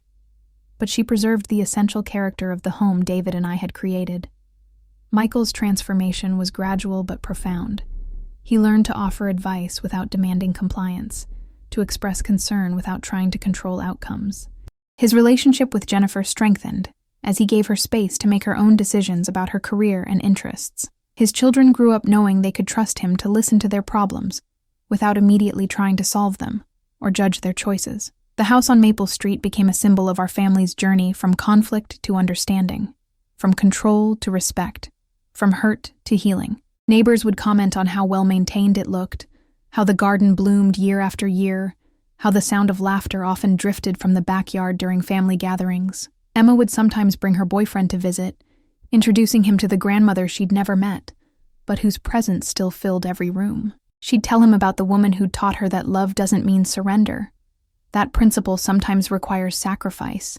But she preserved the essential character of the home David and I had created. Michael's transformation was gradual but profound. He learned to offer advice without demanding compliance, to express concern without trying to control outcomes. His relationship with Jennifer strengthened as he gave her space to make her own decisions about her career and interests. His children grew up knowing they could trust him to listen to their problems without immediately trying to solve them or judge their choices. The house on Maple Street became a symbol of our family's journey from conflict to understanding, from control to respect, from hurt to healing. Neighbors would comment on how well-maintained it looked, how the garden bloomed year after year, how the sound of laughter often drifted from the backyard during family gatherings. Emma would sometimes bring her boyfriend to visit, introducing him to the grandmother she'd never met, but whose presence still filled every room. She'd tell him about the woman who'd taught her that love doesn't mean surrender, that principle sometimes requires sacrifice,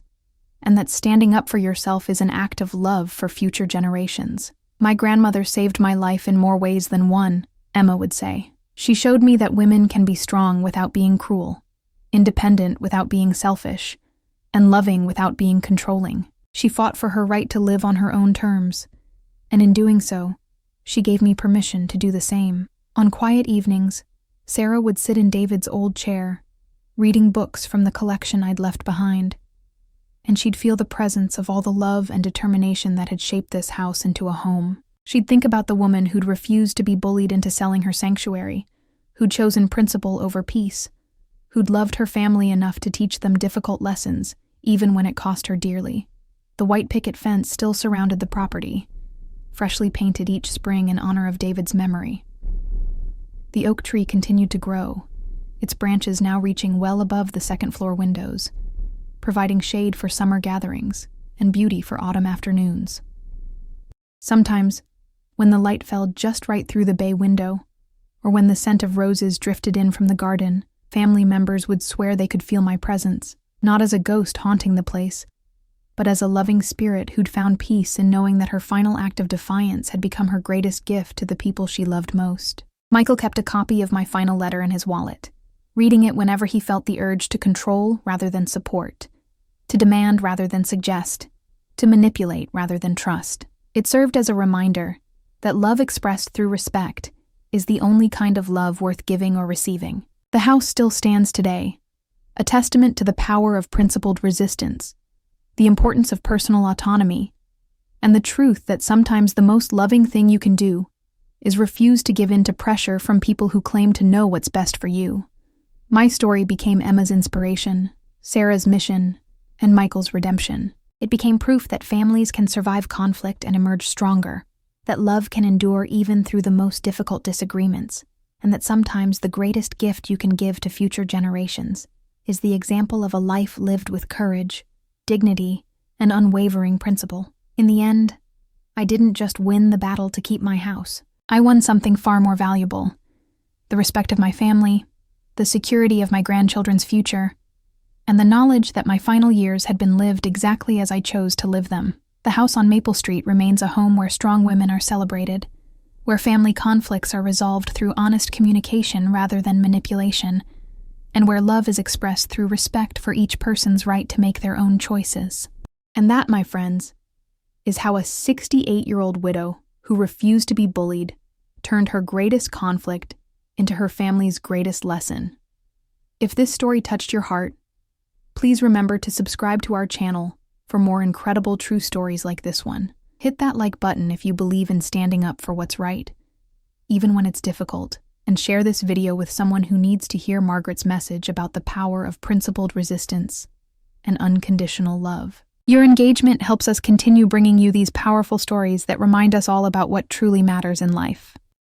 and that standing up for yourself is an act of love for future generations. "My grandmother saved my life in more ways than one," Emma would say. "She showed me that women can be strong without being cruel, independent without being selfish, and loving without being controlling. She fought for her right to live on her own terms, and in doing so, she gave me permission to do the same." On quiet evenings, Sarah would sit in David's old chair, reading books from the collection I'd left behind, and she'd feel the presence of all the love and determination that had shaped this house into a home. She'd think about the woman who'd refused to be bullied into selling her sanctuary, who'd chosen principle over peace, who'd loved her family enough to teach them difficult lessons, even when it cost her dearly. The white picket fence still surrounded the property, freshly painted each spring in honor of David's memory. The oak tree continued to grow, its branches now reaching well above the second-floor windows, providing shade for summer gatherings and beauty for autumn afternoons. Sometimes, when the light fell just right through the bay window, or when the scent of roses drifted in from the garden, family members would swear they could feel my presence, not as a ghost haunting the place, but as a loving spirit who'd found peace in knowing that her final act of defiance had become her greatest gift to the people she loved most. Michael kept a copy of my final letter in his wallet, reading it whenever he felt the urge to control rather than support, to demand rather than suggest, to manipulate rather than trust. It served as a reminder that love expressed through respect is the only kind of love worth giving or receiving. The house still stands today, a testament to the power of principled resistance, the importance of personal autonomy, and the truth that sometimes the most loving thing you can do is refuse to give in to pressure from people who claim to know what's best for you. My story became Emma's inspiration, Sarah's mission, and Michael's redemption. It became proof that families can survive conflict and emerge stronger, that love can endure even through the most difficult disagreements, and that sometimes the greatest gift you can give to future generations is the example of a life lived with courage, dignity, and unwavering principle. In the end, I didn't just win the battle to keep my house. I won something far more valuable: the respect of my family, the security of my grandchildren's future, and the knowledge that my final years had been lived exactly as I chose to live them. The house on Maple Street remains a home where strong women are celebrated, where family conflicts are resolved through honest communication rather than manipulation, and where love is expressed through respect for each person's right to make their own choices. And that, my friends, is how a 68-year-old widow who refused to be bullied turned her greatest conflict into her family's greatest lesson. If this story touched your heart, please remember to subscribe to our channel for more incredible true stories like this one. Hit that like button if you believe in standing up for what's right, even when it's difficult, and share this video with someone who needs to hear Margaret's message about the power of principled resistance and unconditional love. Your engagement helps us continue bringing you these powerful stories that remind us all about what truly matters in life.